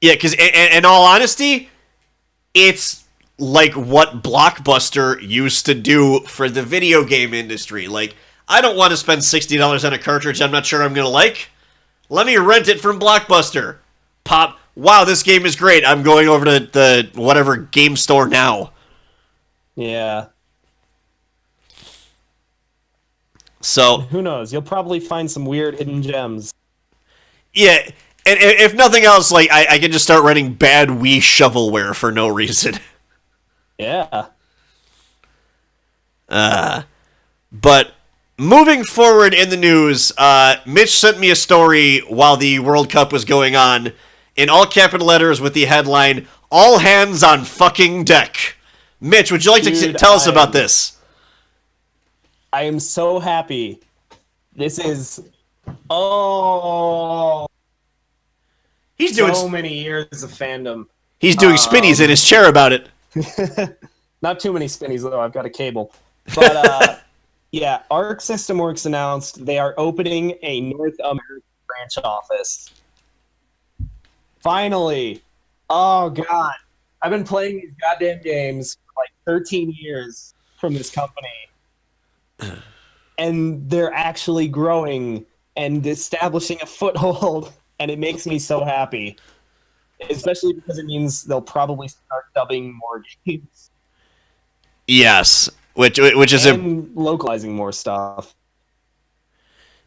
Yeah, because in all honesty, it's like what Blockbuster used to do for the video game industry. Like, I don't want to spend $60 on a cartridge I'm not sure I'm going to like. Let me rent it from Blockbuster. Pop, wow, this game is great. I'm going over to the whatever game store now. Yeah. So who knows? You'll probably find some weird hidden gems. Yeah, and if nothing else, like I can just start writing bad Wii shovelware for no reason. Yeah. But moving forward in the news, Mitch sent me a story while the World Cup was going on, in all capital letters with the headline, "All hands on fucking deck." Mitch, would you like to tell us about this? I am so happy. This is he's doing so many years of fandom. He's doing spinnies in his chair about it. Not too many spinnies though. I've got a cable. But yeah, Arc System Works announced they are opening a North American branch office. Finally. Oh god. I've been playing these goddamn games for like 13 years from this company. And they're actually growing and establishing a foothold, and it makes me so happy. Especially because it means they'll probably start dubbing more games. Yes, which is localizing more stuff.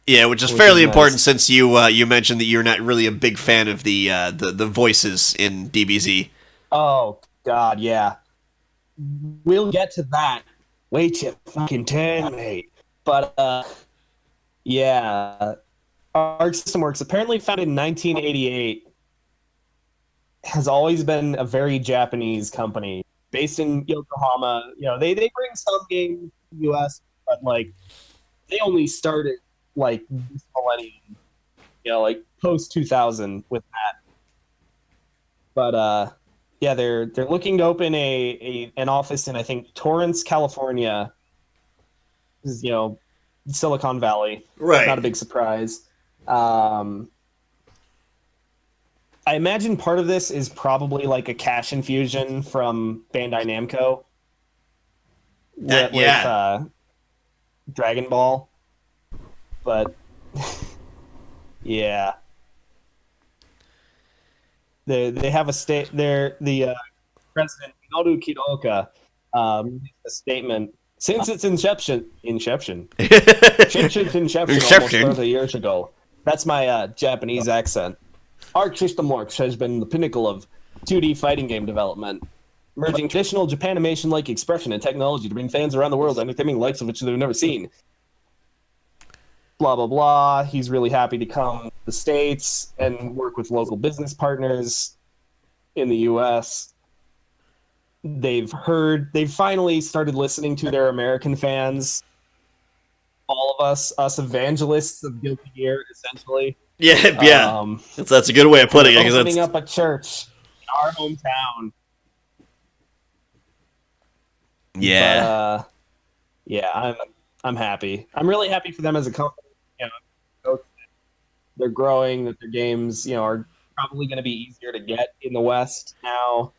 Yeah, which is fairly important since you mentioned that you're not really a big fan of the voices in DBZ. Oh god, yeah. We'll get to that. Wait your fucking turn, mate. But, yeah. Arc System Works, apparently founded in 1988, has always been a very Japanese company. Based in Yokohama. You know, they bring some games to the US, but, like, they only started, like, this millennium. You know, like, post-2000 with that. But, yeah, they're looking to open an office in, I think, Torrance, California. This is, you know, Silicon Valley. Right. Not a big surprise. I imagine part of this is probably like a cash infusion from Bandai Namco. With Dragon Ball. But, yeah. They have a state there. The president Noru Kidoka released a statement since its inception almost 30 years ago. That's my Japanese accent. Arc System Works has been the pinnacle of 2D fighting game development, merging traditional Japanimation-like expression and technology to bring fans around the world entertaining likes of which they've never seen. Blah, blah, blah. He's really happy to come to the States and work with local business partners in the U.S. They've finally started listening to their American fans. All of us evangelists of Guilty Gear, essentially. Yeah. That's a good way of putting it. Opening up a church in our hometown. Yeah. But, yeah, I'm happy. I'm really happy for them as a company. You know, they're growing. That their games, you know, are probably going to be easier to get in the West now.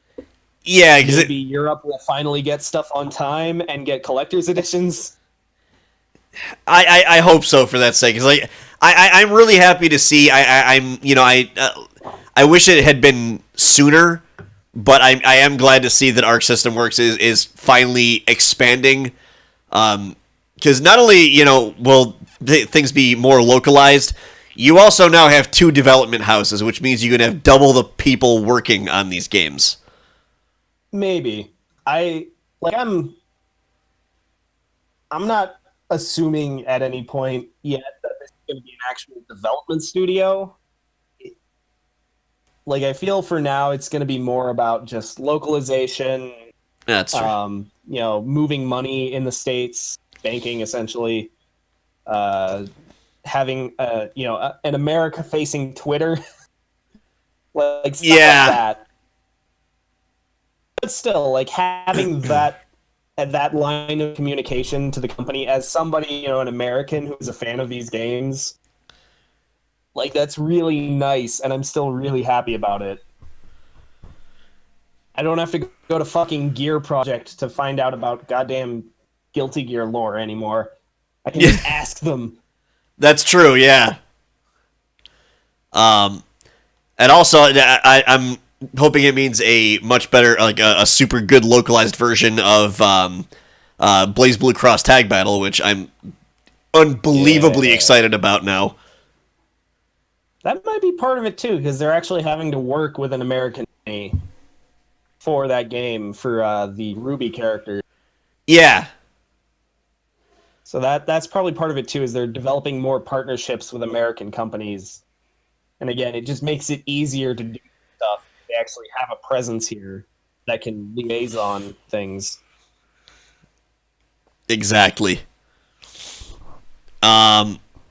Yeah, because maybe Europe will finally get stuff on time and get collector's editions. I hope so for that sake. Cause like I'm really happy to see. I wish it had been sooner, but I am glad to see that Arc System Works is finally expanding. Because not only will things be more localized, you also now have 2 development houses, which means you can have double the people working on these games. Maybe I'm not assuming at any point yet that this is going to be an actual development studio. Like, I feel for now it's going to be more about just localization, That's true. moving money in the States, banking essentially, having an America-facing Twitter, like stuff like Yeah. that. But still, like having that line of communication to the company as somebody, an American who's a fan of these games, like that's really nice, and I'm still really happy about it. I don't have to go to fucking Gear Project to find out about goddamn Guilty Gear lore anymore. I can just ask them. That's true, yeah. And also, I'm hoping it means a much better, like a super good localized version of Blaze Blue Cross Tag Battle, which I'm unbelievably excited about now. That might be part of it too, because they're actually having to work with an American company for that game for the Ruby character. Yeah. So that's probably part of it too, is they're developing more partnerships with American companies. And again, it just makes it easier to do stuff. They actually have a presence here that can liaison things. Exactly.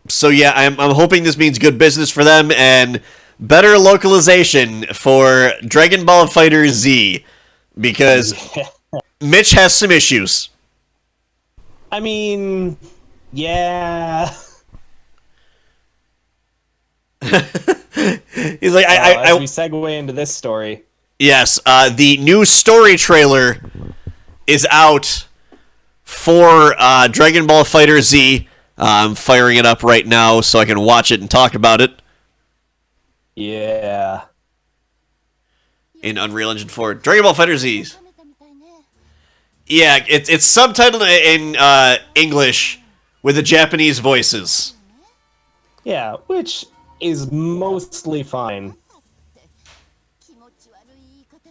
So yeah, I'm hoping this means good business for them and better localization for Dragon Ball FighterZ, because Mitch has some issues. I mean, yeah. He's like, as we segue into this story. Yes, the new story trailer is out for Dragon Ball FighterZ. I'm firing it up right now so I can watch it and talk about it. Yeah. In Unreal Engine 4. Dragon Ball FighterZ. Yeah, it's subtitled in English with the Japanese voices. Yeah, which is mostly fine.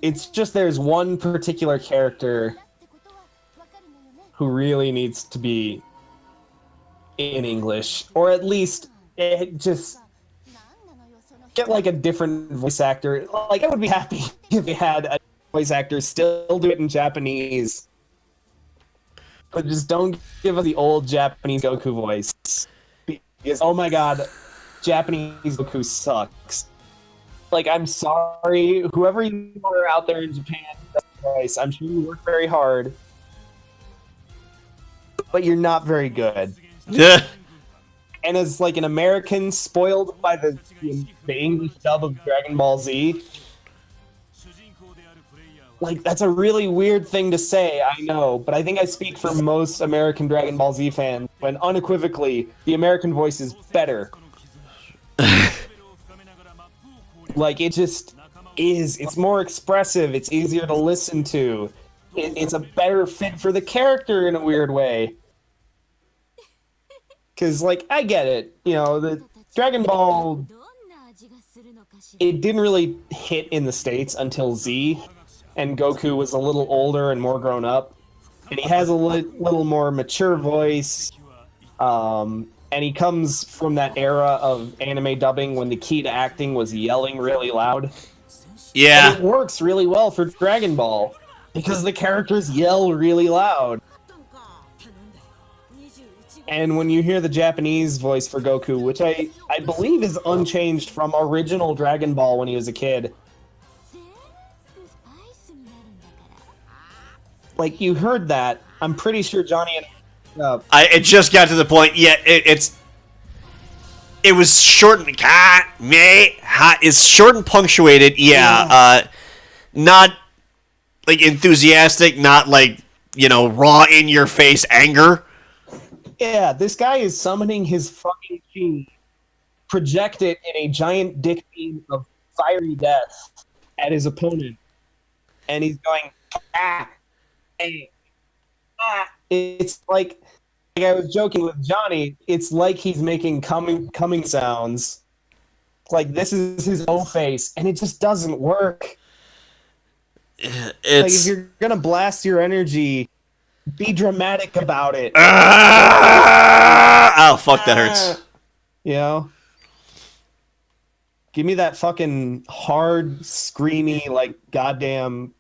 It's just there's one particular character who really needs to be in English, or at least just get like a different voice actor. Like, I would be happy if they had a voice actor still do it in Japanese, but just don't give us the old Japanese Goku voice, because oh my god, Japanese Goku sucks. Like, I'm sorry, whoever you are out there in Japan, voice, I'm sure you work very hard, but you're not very good. Yeah. And as like an American spoiled by the English dub of Dragon Ball Z, like, that's a really weird thing to say, I know, but I think I speak for most American Dragon Ball Z fans when unequivocally the American voice is better. Like, it just is. It's more expressive. It's easier to listen to. It's a better fit for the character in a weird way. Because, like, I get it. The Dragon Ball, it didn't really hit in the States until Z, and Goku was a little older and more grown up. And he has a little more mature voice. And he comes from that era of anime dubbing when the key to acting was yelling really loud. Yeah. And it works really well for Dragon Ball, because the characters yell really loud. And when you hear the Japanese voice for Goku, which I believe is unchanged from original Dragon Ball when he was a kid, like, you heard that, I'm pretty sure Johnny and it just got to the point. Yeah, it was short and it's short and punctuated. Yeah, not like enthusiastic, not like raw in your face anger. Yeah, this guy is summoning his fucking chi, project it in a giant dick beam of fiery death at his opponent, and he's going It's like I was joking with Johnny. It's like he's making coming sounds. Like, this is his own face, and it just doesn't work. Like, if you're gonna blast your energy, be dramatic about it. Oh, fuck, that hurts. Give me that fucking hard, screamy, like goddamn,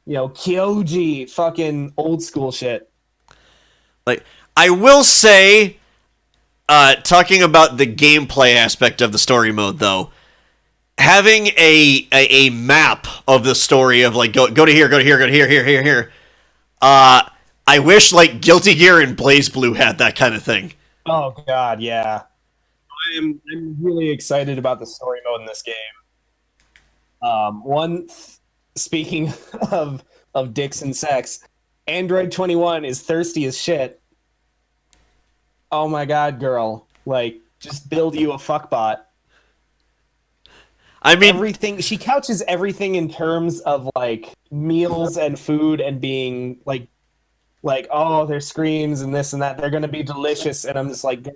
Kyoji fucking old school shit. Like, I will say, talking about the gameplay aspect of the story mode, though, having a map of the story of, like, go to here, go to here, go to here. I wish, like, Guilty Gear and BlazBlue had that kind of thing. Oh, God, yeah. I'm really excited about the story mode in this game. Speaking of dicks and sex, Android 21 is thirsty as shit. Oh my god, girl. Like, just build you a fuckbot. I mean, everything, she couches everything in terms of, like, meals and food and being, like, oh, their screams and this and that, they're gonna be delicious, and I'm just like...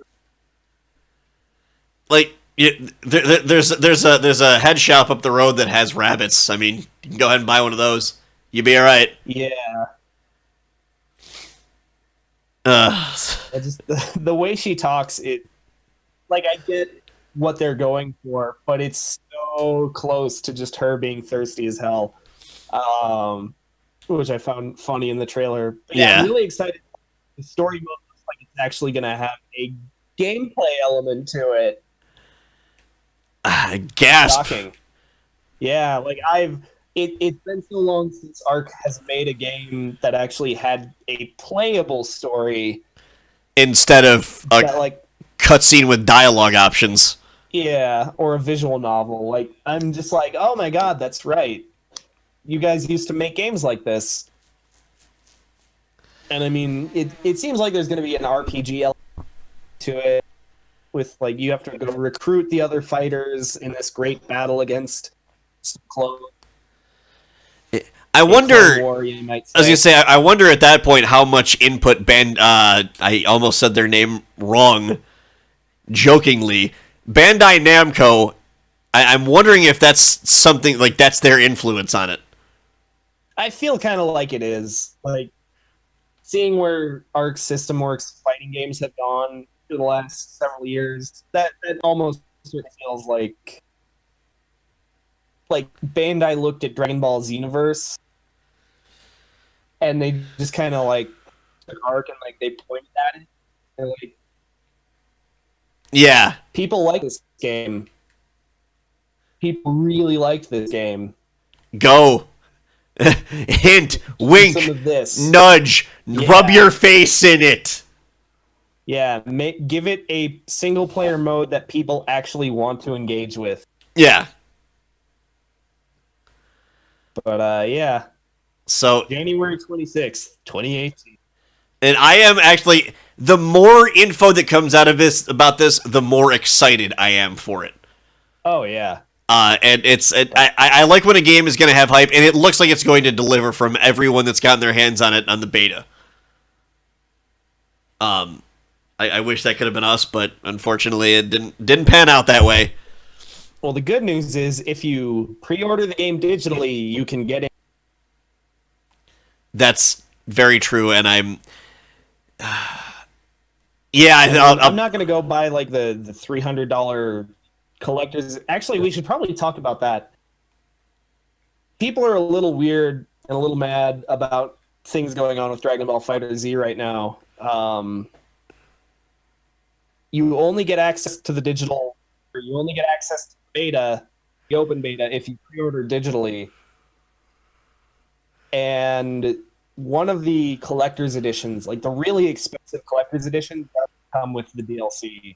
Like, there's a head shop up the road that has rabbits. I mean, you can go ahead and buy one of those. You'll be all right. Yeah. Just the way she talks, like, I get what they're going for, but it's so close to just her being thirsty as hell, which I found funny in the trailer. But yeah, I'm really excited. The story mode looks like it's actually going to have a gameplay element to it. Gasp. Shocking. Yeah, like it's been so long since Arc has made a game that actually had a playable story instead of a cutscene with dialogue options. Yeah, or a visual novel. Like, I'm just like, oh my god, that's right. You guys used to make games like this. And I mean, it seems like there's going to be an RPG element to it. With, like, you have to go recruit the other fighters in this great battle against some clone. I wonder. War, you might say. I was gonna say, I wonder at that point how much input I almost said their name wrong, jokingly. Bandai Namco. I'm wondering if that's something like that's their influence on it. I feel kind of like it is. Like, seeing where Arc System Works fighting games have gone for the last several years, that almost sort of feels like Bandai looked at Dragon Ball Xenoverse and they just kind of like took Arc and like they pointed at it. They're like, yeah, people like this game. People really liked this game. Go. Hint, wink, some of this. Nudge, rub your face in it. Yeah, give it a single-player mode that people actually want to engage with. Yeah. But, yeah. So January 26th, 2018. And I am actually, the more info that comes out of this about this, the more excited I am for it. Oh, yeah. And I like when a game is going to have hype, and it looks like it's going to deliver from everyone that's gotten their hands on it on the beta. I wish that could have been us, but unfortunately it didn't pan out that way. Well, the good news is if you pre-order the game digitally, you can get it. That's very true, and I'm... I'm not going to go buy like the $300 collectors. Actually, we should probably talk about that. People are a little weird and a little mad about things going on with Dragon Ball FighterZ right now. You only get access to the digital, or you only get access to the beta, the open beta, if you pre-order digitally. And one of the collector's editions, like the really expensive collector's edition, doesn't come with the DLC.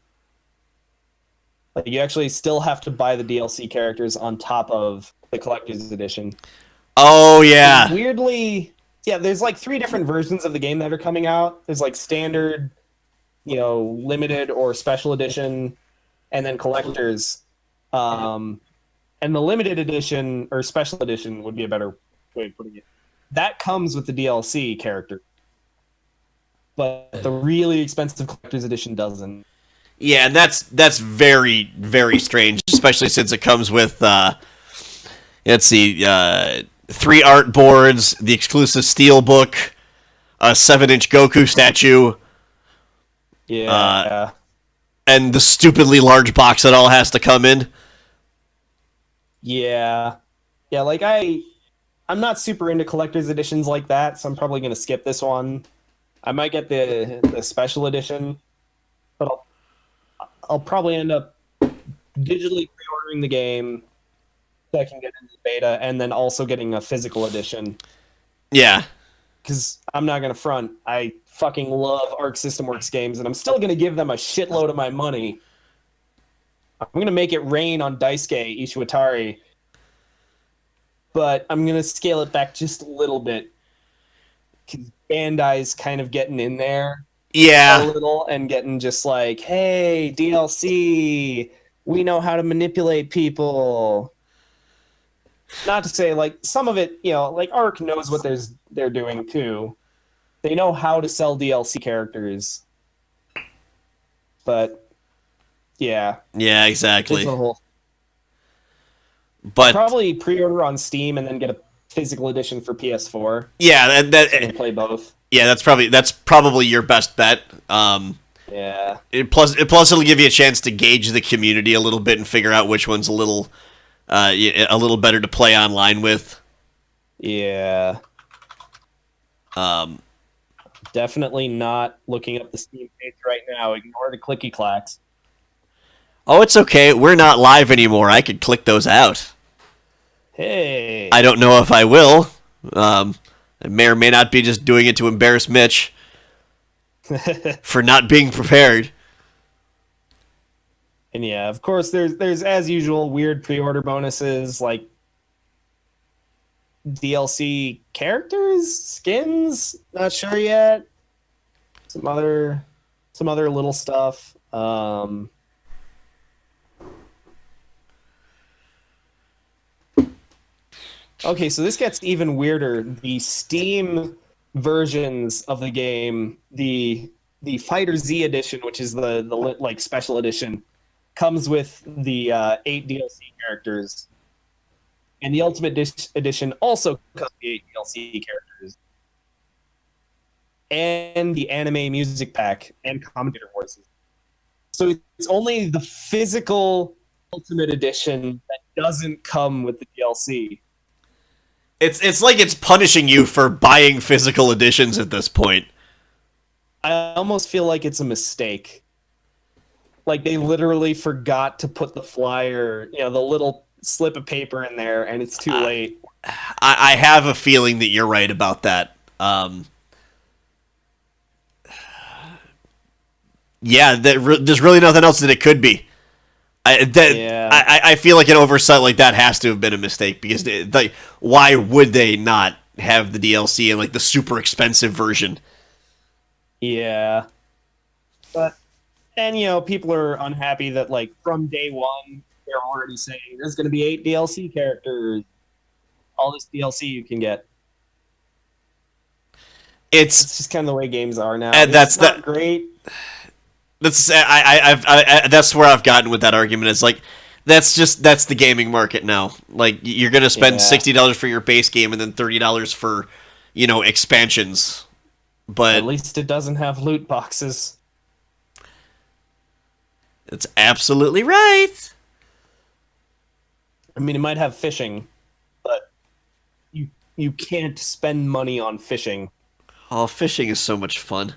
Like, you actually still have to buy the DLC characters on top of the collector's edition. Oh, yeah. And weirdly, yeah, there's like 3 different versions of the game that are coming out. There's like standard, limited or special edition, and then collectors. And the limited edition or special edition would be a better way of putting it. That comes with the DLC character. But the really expensive collector's edition doesn't. Yeah, and that's very, very strange, especially since it comes with, let's see, 3 art boards, the exclusive steelbook, a 7-inch Goku statue. Yeah. And the stupidly large box that all has to come in. Yeah. Yeah, like I'm not super into collector's editions like that, so I'm probably gonna skip this one. I might get the special edition, but I'll probably end up digitally pre-ordering the game so I can get into the beta, and then also getting a physical edition. Yeah. Because I'm not gonna front, I fucking love Arc System Works games, and I'm still gonna give them a shitload of my money. I'm gonna make it rain on Daisuke Ishiwatari, but I'm gonna scale it back just a little bit because Bandai's kind of getting in there a Yeah. little and getting just like, hey, DLC, we know how to manipulate people. Not to say like some of it, like Arc knows what they're doing too. They know how to sell DLC characters, but yeah, Yeah, exactly. it's a whole. But Probably pre-order on Steam and then get a physical edition for PS4 yeah, and play both. yeah, that's probably your best bet. Yeah. Plus it'll give you a chance to gauge the community a little bit and figure out which one's a little better to play online with. Yeah. Um, Definitely not looking up the Steam page right now. Ignore the clicky clacks. oh, it's okay. We're not live anymore. I could click those out. Hey. I don't know if I will. I may or may not be just doing it to embarrass Mitch for not being prepared. And yeah, of course, there's as usual weird pre-order bonuses like DLC characters, skins. Not sure yet. Some other little stuff. Okay, so this gets even weirder. The Steam versions of the game, the FighterZ edition, which is the like special edition, comes with the 8 DLC characters, and the Ultimate Edition also comes with the 8 DLC characters, and the anime music pack and commentator voices. So it's only the physical Ultimate Edition that doesn't come with the DLC. It's like it's punishing you for buying physical editions at this point. I almost feel like it's a mistake. Like they literally forgot to put the flyer, the little slip of paper in there, and it's too late. I have a feeling that you're right about that. Yeah, there's really nothing else that it could be. I feel like an oversight like that has to have been a mistake because why would they not have the DLC and like the super expensive version? Yeah, and people are unhappy that like from day one they're already saying there's going to be 8 DLC characters, all this DLC you can get. It's just kind of the way games are now. And that's not great. That's that's where I've gotten with that argument. It's like that's the gaming market now. Like you're gonna spend $60 for your base game and then $30 for expansions. But at least it doesn't have loot boxes. That's absolutely right. I mean, it might have fishing, but you can't spend money on fishing. Oh, fishing is so much fun.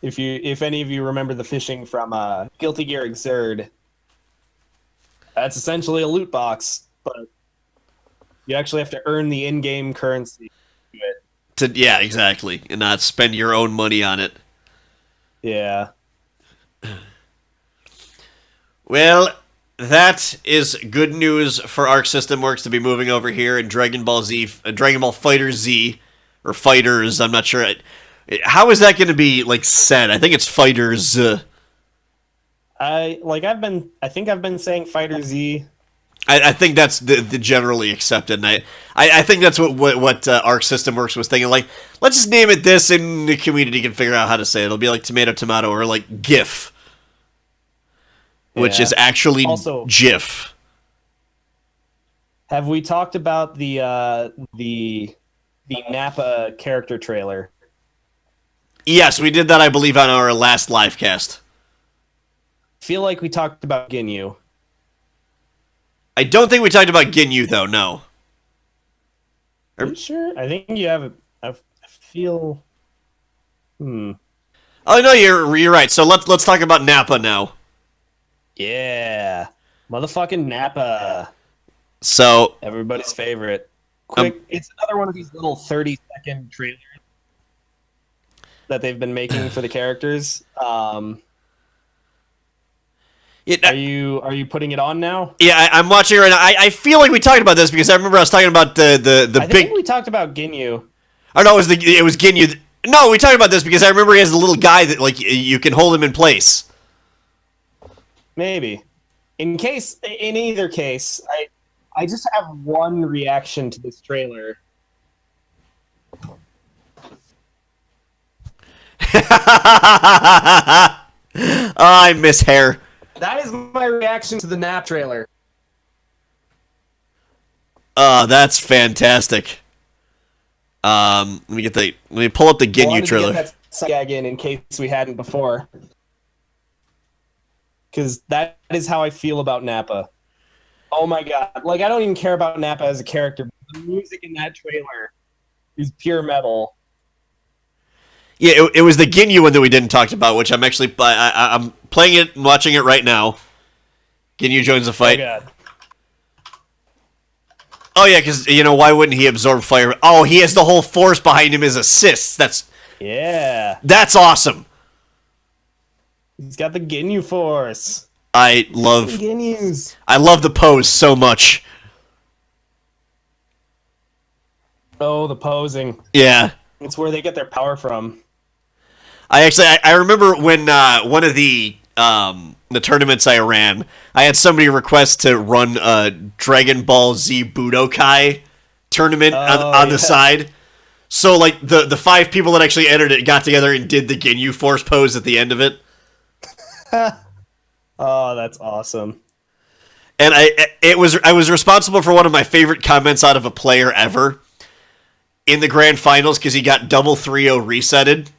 If any of you remember the fishing from Guilty Gear Xrd, that's essentially a loot box, but you actually have to earn the in-game currency to it. Yeah, exactly, and not spend your own money on it. Yeah. Well, that is good news for Arc System Works to be moving over here in Dragon Ball FighterZ, or Fighters. I'm not sure. How is that going to be said? I think it's FighterZ. I think I've been saying FighterZ. I think that's the generally accepted, and I think that's what Arc System Works was thinking. Like, let's just name it this, and the community can figure out how to say it. It'll be like tomato, or like GIF, which is actually also GIF. Have we talked about the Nappa character trailer? Yes, we did that, I believe, on our last livecast. Feel like we talked about Ginyu. I don't think we talked about Ginyu, though, no. Are you sure? I think you have. I feel. Oh, no, you're right. So let's talk about Nappa now. Yeah. Motherfucking Nappa. So... Everybody's favorite. Quick, it's another one of these little 30-second trailers that they've been making for the characters. Are you putting it on now? Yeah, I'm watching it right now. I feel like we talked about this because I remember I was talking about the I big... think we talked about Ginyu. Oh, no, it was Ginyu. No, we talked about this because I remember he has a little guy that, like, you can hold him in place. Maybe. In either case, I just have one reaction to this trailer. I miss hair. That is my reaction to the Nap trailer. That's fantastic. Let me pull up the Ginyu trailer. Get that gag in case we hadn't before. Because that is how I feel about Nappa. Oh my god. Like, I don't even care about Nappa as a character. But the music in that trailer is pure metal. Yeah, it was the Ginyu one that we didn't talk about, which I'm actually... I'm playing it and watching it right now. Ginyu joins the fight. Oh god. Oh yeah, because, why wouldn't he absorb fire? Oh, he has the whole force behind him as assists. That's awesome. He's got the Ginyu force. I love the pose so much. Oh, the posing. Yeah. It's where they get their power from. I remember when one of the tournaments I ran, I had somebody request to run a Dragon Ball Z Budokai tournament on the side. So, like, the 5 people that actually entered it got together and did the Ginyu Force pose at the end of it. Oh, that's awesome. And I was responsible for one of my favorite comments out of a player ever in the grand finals because he got double 3-0 resetted.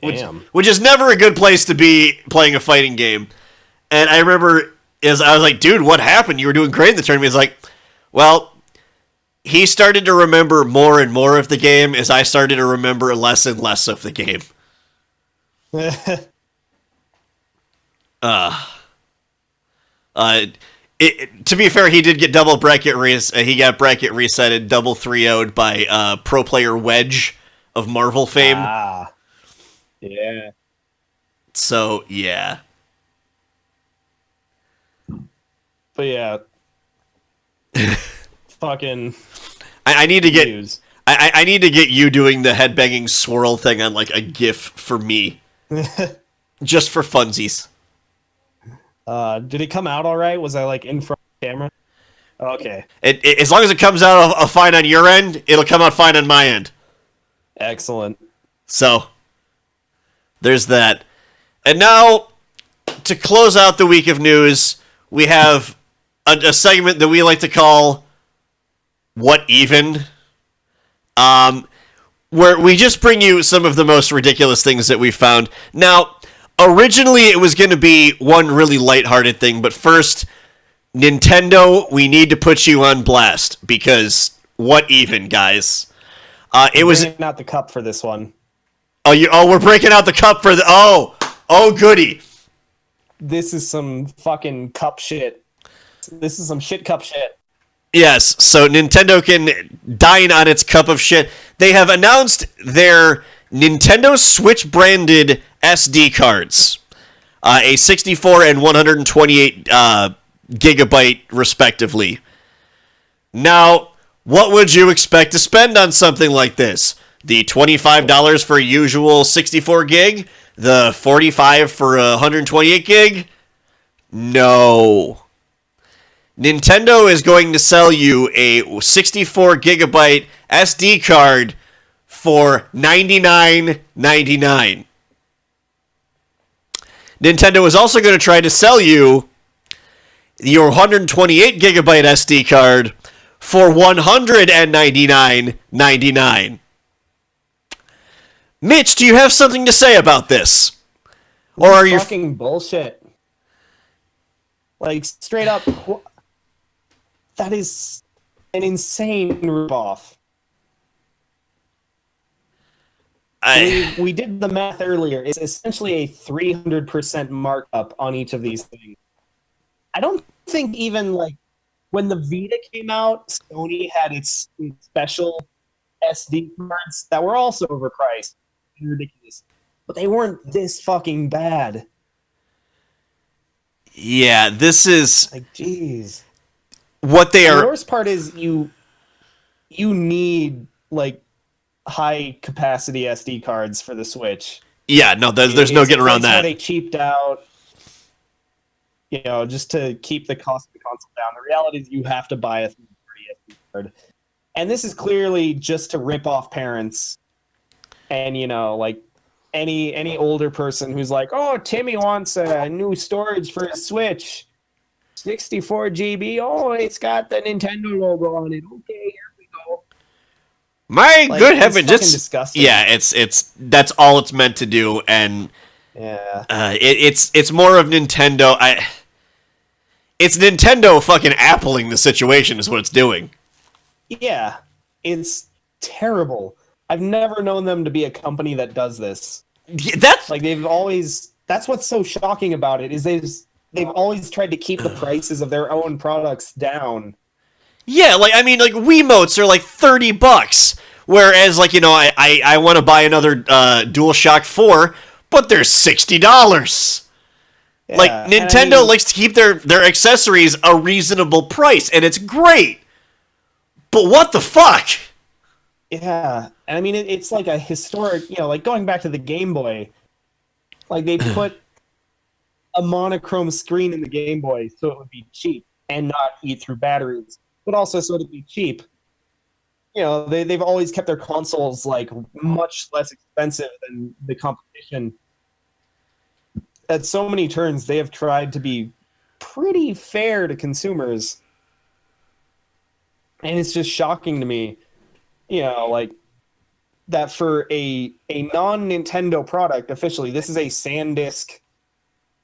Damn. Which is never a good place to be playing a fighting game. And I remember I was like, dude, what happened? You were doing great in the tournament. He's like, well, he started to remember more and more of the game as I started to remember less and less of the game. To be fair, he did get double bracket he got bracket resetted, double 3-0'd by pro player Wedge of Marvel fame. Yeah. So, yeah. But yeah. Fucking I need to get I need to get you doing the headbanging swirl thing on like a GIF for me. Just for funsies. Did it come out all right? Was I like in front of the camera? Okay. As long as it comes out fine on your end, it'll come out fine on my end. Excellent. So, there's that. And now, to close out the week of news, we have a segment that we like to call What Even? Where we just bring you some of the most ridiculous things that we found. Now, originally it was going to be one really lighthearted thing, but first, Nintendo, we need to put you on blast, because what even, guys? It was breaking out the cup for this one. We're breaking out the cup for the... Oh, goody. This is some fucking cup shit. This is some shit cup shit. Yes, so Nintendo can dine on its cup of shit. They have announced their Nintendo Switch branded SD cards. A 64 and 128 gigabyte, respectively. Now, what would you expect to spend on something like this? The $25 for a usual 64 gig? The $45 for a 128 gig? No. Nintendo is going to sell you a 64 gigabyte SD card for $99.99. Nintendo is also going to try to sell you your 128 gigabyte SD card for $199.99. Mitch, do you have something to say about this? Or are you fucking bullshit? Like, straight up, That is an insane ripoff. We did the math earlier. It's essentially a 300% markup on each of these things. I don't think even like when the Vita came out, Sony had its special SD cards that were also overpriced and ridiculous, but they weren't this fucking bad. Yeah, this is like, jeez. What they are. The worst part is you need like high capacity SD cards for the Switch. Yeah, no, there's no getting around that. They cheaped out, just to keep the cost of the console down. The reality is you have to buy a 330 SD card. And this is clearly just to rip off parents and, like any older person who's like, oh, Timmy wants a new storage for his Switch. 64 GB. Oh, it's got the Nintendo logo on it. Okay, here we go. My good heaven, just disgusting. Yeah, it's that's all it's meant to do, and yeah, it's more of Nintendo. It's Nintendo fucking appling the situation is what it's doing. Yeah, it's terrible. I've never known them to be a company that does this. That's like that's what's so shocking about it is they've always tried to keep the prices of their own products down. Yeah, like Wiimotes are like $30, whereas I want to buy another DualShock 4, but they're $60. Yeah, like Nintendo likes to keep their accessories a reasonable price, and it's great. But what the fuck? Yeah, and it's like a historic, like going back to the Game Boy, like they put a monochrome screen in the Game Boy so it would be cheap and not eat through batteries, but also so it'd be cheap. They've always kept their consoles like much less expensive than the competition. At so many turns, they have tried to be pretty fair to consumers. And it's just shocking to me, like that for a non-Nintendo product, officially, this is a SanDisk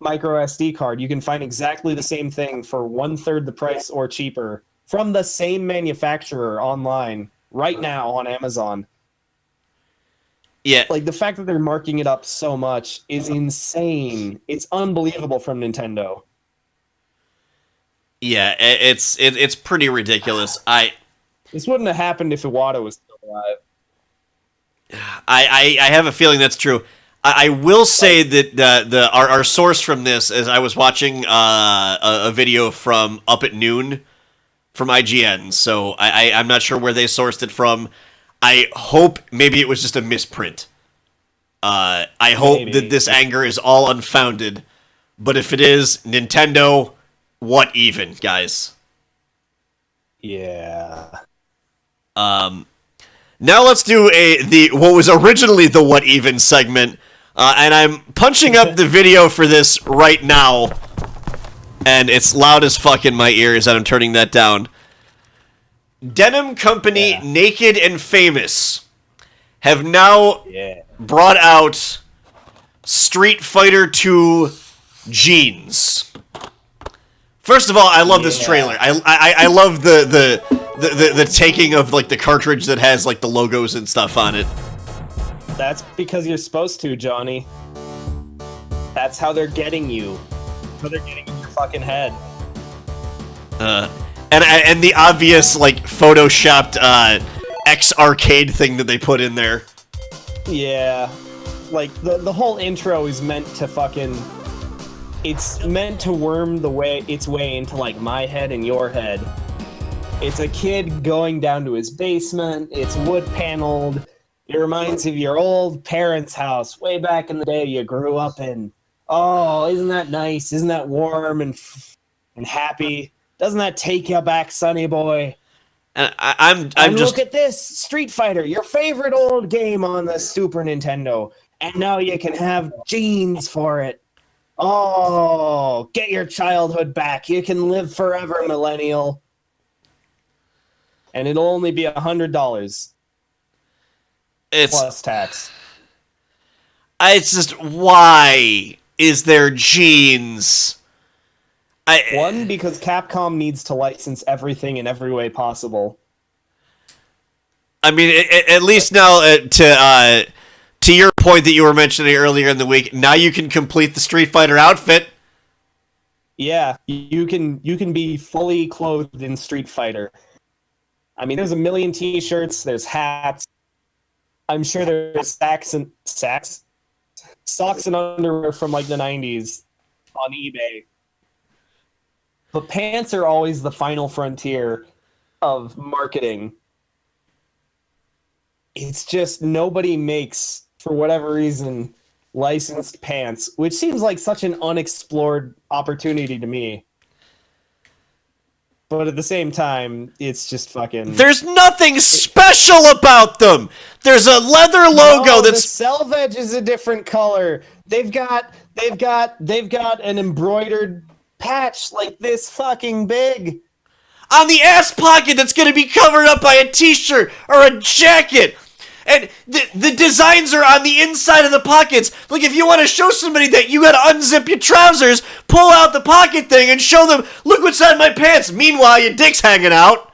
micro SD card. You can find exactly the same thing for 1/3 the price or cheaper from the same manufacturer online right now on Amazon. Yeah. Like the fact that they're marking it up so much is insane. It's unbelievable from Nintendo. Yeah, it's pretty ridiculous. This wouldn't have happened if Iwata was still alive. I have a feeling that's true. I will say that our source from this is I was watching a video from Up at Noon from IGN, so I'm not sure where they sourced it from. I hope maybe it was just a misprint. I hope that this anger is all unfounded, but if it is, Nintendo, what even, guys? Yeah. Now let's do what was originally the what even segment, and I'm punching up the video for this right now, and it's loud as fuck in my ears, and I'm turning that down. Denim Company, Naked and Famous, have now brought out Street Fighter 2 jeans. First of all, I love this trailer. I love the taking of like the cartridge that has like the logos and stuff on it. That's because you're supposed to, Johnny. That's how they're getting you. That's how they're getting in your fucking head. And the obvious like photoshopped X arcade thing that they put in there. Yeah, like the whole intro is meant to fucking. It's meant to worm its way into like my head and your head. It's a kid going down to his basement. It's wood paneled. It reminds you of your old parents' house way back in the day you grew up in. Oh, isn't that nice? Isn't that warm and happy? Doesn't that take you back, sonny boy? And look at this, Street Fighter, your favorite old game on the Super Nintendo, and now you can have jeans for it. Oh, get your childhood back. You can live forever, millennial. And it'll only be $100. Plus tax. It's just, why is there jeans? One, because Capcom needs to license everything in every way possible. I mean, at least now to your point that you were mentioning earlier in the week, now you can complete the Street Fighter outfit. Yeah, you can be fully clothed in Street Fighter. I mean, there's a million T-shirts, there's hats. I'm sure there's socks and underwear from like the 90s on eBay. But pants are always the final frontier of marketing. It's just nobody makes, for whatever reason, licensed pants, which seems like such an unexplored opportunity to me. But at the same time, it's just fucking... There's nothing special about them! There's a leather logo the selvage is a different color. They've got an embroidered patch like this fucking big on the ass pocket that's going to be covered up by a t-shirt or a jacket. And the designs are on the inside of the pockets. Like, if you want to show somebody that you got to unzip your trousers, pull out the pocket thing and show them, look what's on my pants. Meanwhile, your dick's hanging out.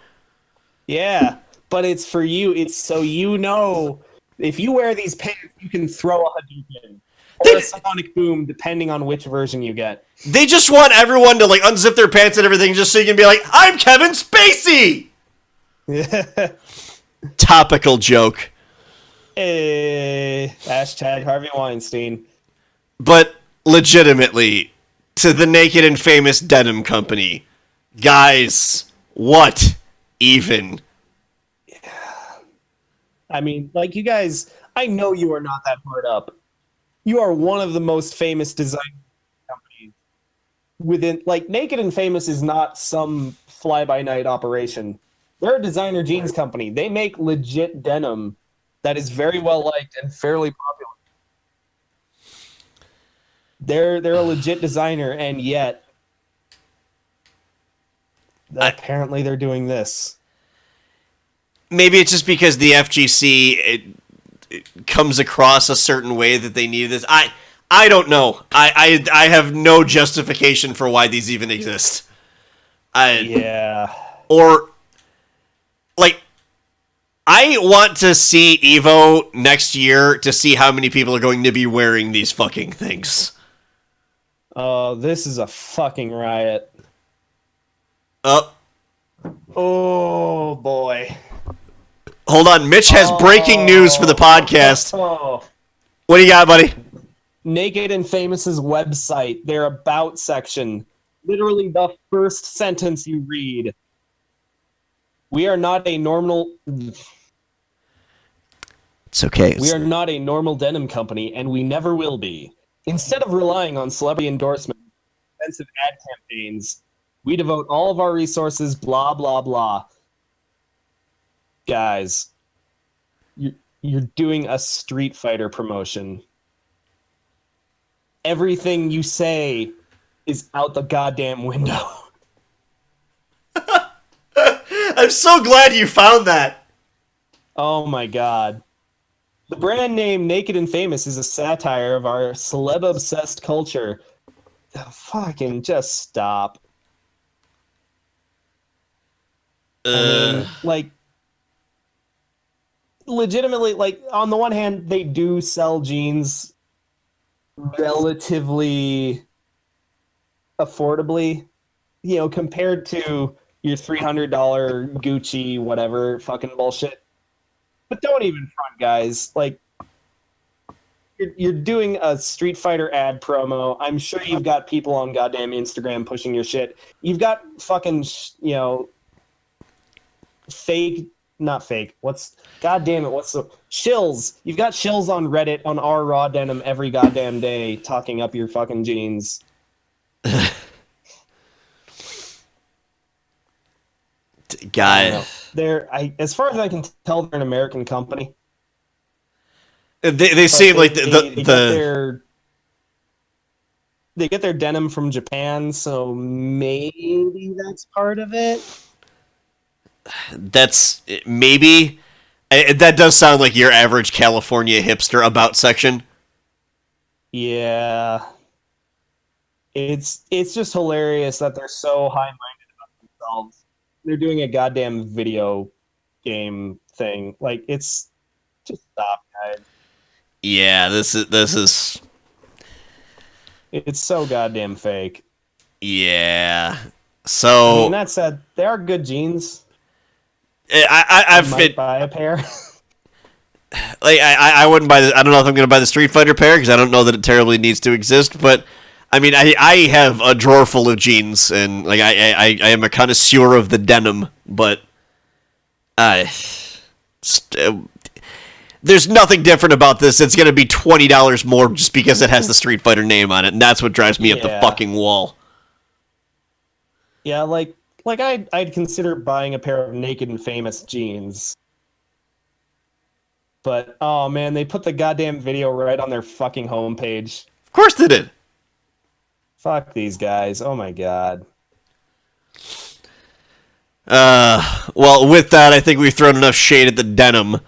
Yeah, but it's for you. It's so you know, if you wear these pants, you can throw a Hadouken or a Sonic Boom, depending on which version you get. They just want everyone to, like, unzip their pants and everything just so you can be like, I'm Kevin Spacey! Topical joke. Hashtag Harvey Weinstein. But legitimately, to the naked and famous Denim Company, guys, what even? I mean, like, you guys, I know you are not that hard up. You are one of the most famous design companies within, like, Naked and Famous is not some fly-by-night operation. They're a designer jeans company. They make legit denim that is very well liked and fairly popular. They're a legit designer, and yet apparently they're doing this. Maybe it's just because the FGC it comes across a certain way that they need this. I don't know. I have no justification for why these even exist. Or, like, I want to see EVO next year to see how many people are going to be wearing these fucking things. Oh, this is a fucking riot. Oh boy. Hold on, Mitch has breaking news for the podcast. What do you got, buddy? Naked and Famous's website, their about section. Literally the first sentence you read. We are not a normal... It's okay. We are not a normal denim company, and we never will be. Instead of relying on celebrity endorsements and expensive ad campaigns, we devote all of our resources, blah, blah, blah. Guys, you're doing a Street Fighter promotion. Everything you say is out the goddamn window. I'm so glad you found that. Oh my god. The brand name Naked and Famous is a satire of our celeb-obsessed culture. Fucking just stop. I mean, like, legitimately, like, on the one hand, they do sell jeans relatively affordably, you know, compared to your $300 Gucci whatever fucking bullshit. But don't even front, guys. Like, you're doing a Street Fighter ad promo. I'm sure you've got people on goddamn Instagram pushing your shit. You've got fucking, you know, not fake. God damn it, what's the shills? You've got shills on Reddit on our raw denim every goddamn day talking up your fucking jeans. Guy, as far as I can tell, they're an American company. They seem like they get their denim from Japan, so maybe that's part of it. That's maybe. That does sound like your average California hipster about section. Yeah. It's just hilarious that they're so high-minded about themselves. They're doing a goddamn video game thing. Like, it's just stop, guys. Yeah, this is. It's so goddamn fake. Yeah. I So mean, that said, they are good jeans. I've Might buy a pair. like I wouldn't buy the. I don't know if I'm going to buy the Street Fighter pair because I don't know that it terribly needs to exist. But I mean, I have a drawer full of jeans, and like I am a connoisseur of the denim, but there's nothing different about this. It's going to be $20 more just because it has the Street Fighter name on it, and that's what drives me up the fucking wall. Yeah, like I'd consider buying a pair of Naked and Famous jeans. But oh man, they put the goddamn video right on their fucking homepage. Of course they did. Fuck these guys. Oh my god. Well, with that, I think we've thrown enough shade at the denim.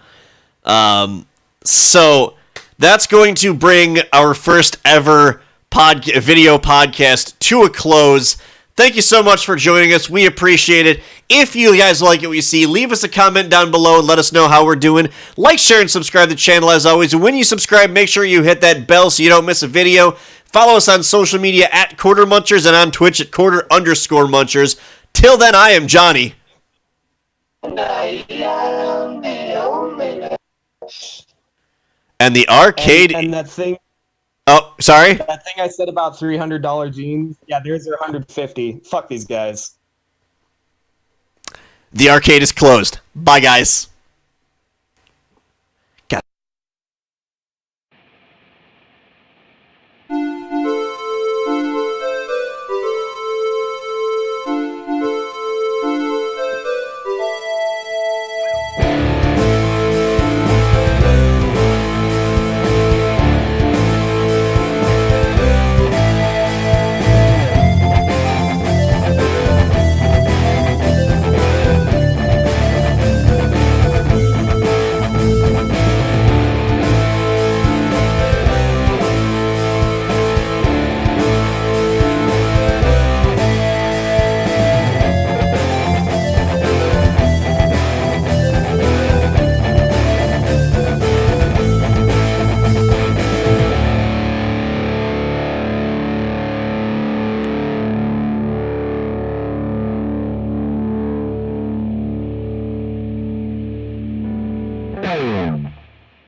So that's going to bring our first ever video podcast to a close. Thank you so much for joining us. We appreciate it. If you guys like what you see, leave us a comment down below and let us know how we're doing. Like, share, and subscribe to the channel as always. And when you subscribe, make sure you hit that bell so you don't miss a video. Follow us on social media at Quarter Munchers and on Twitch at Quarter_Munchers. Till then, I am Johnny. And the arcade... And that thing... Oh, sorry? That thing I said about $300 jeans, yeah, there's their $150. Fuck these guys. The arcade is closed. Bye, guys.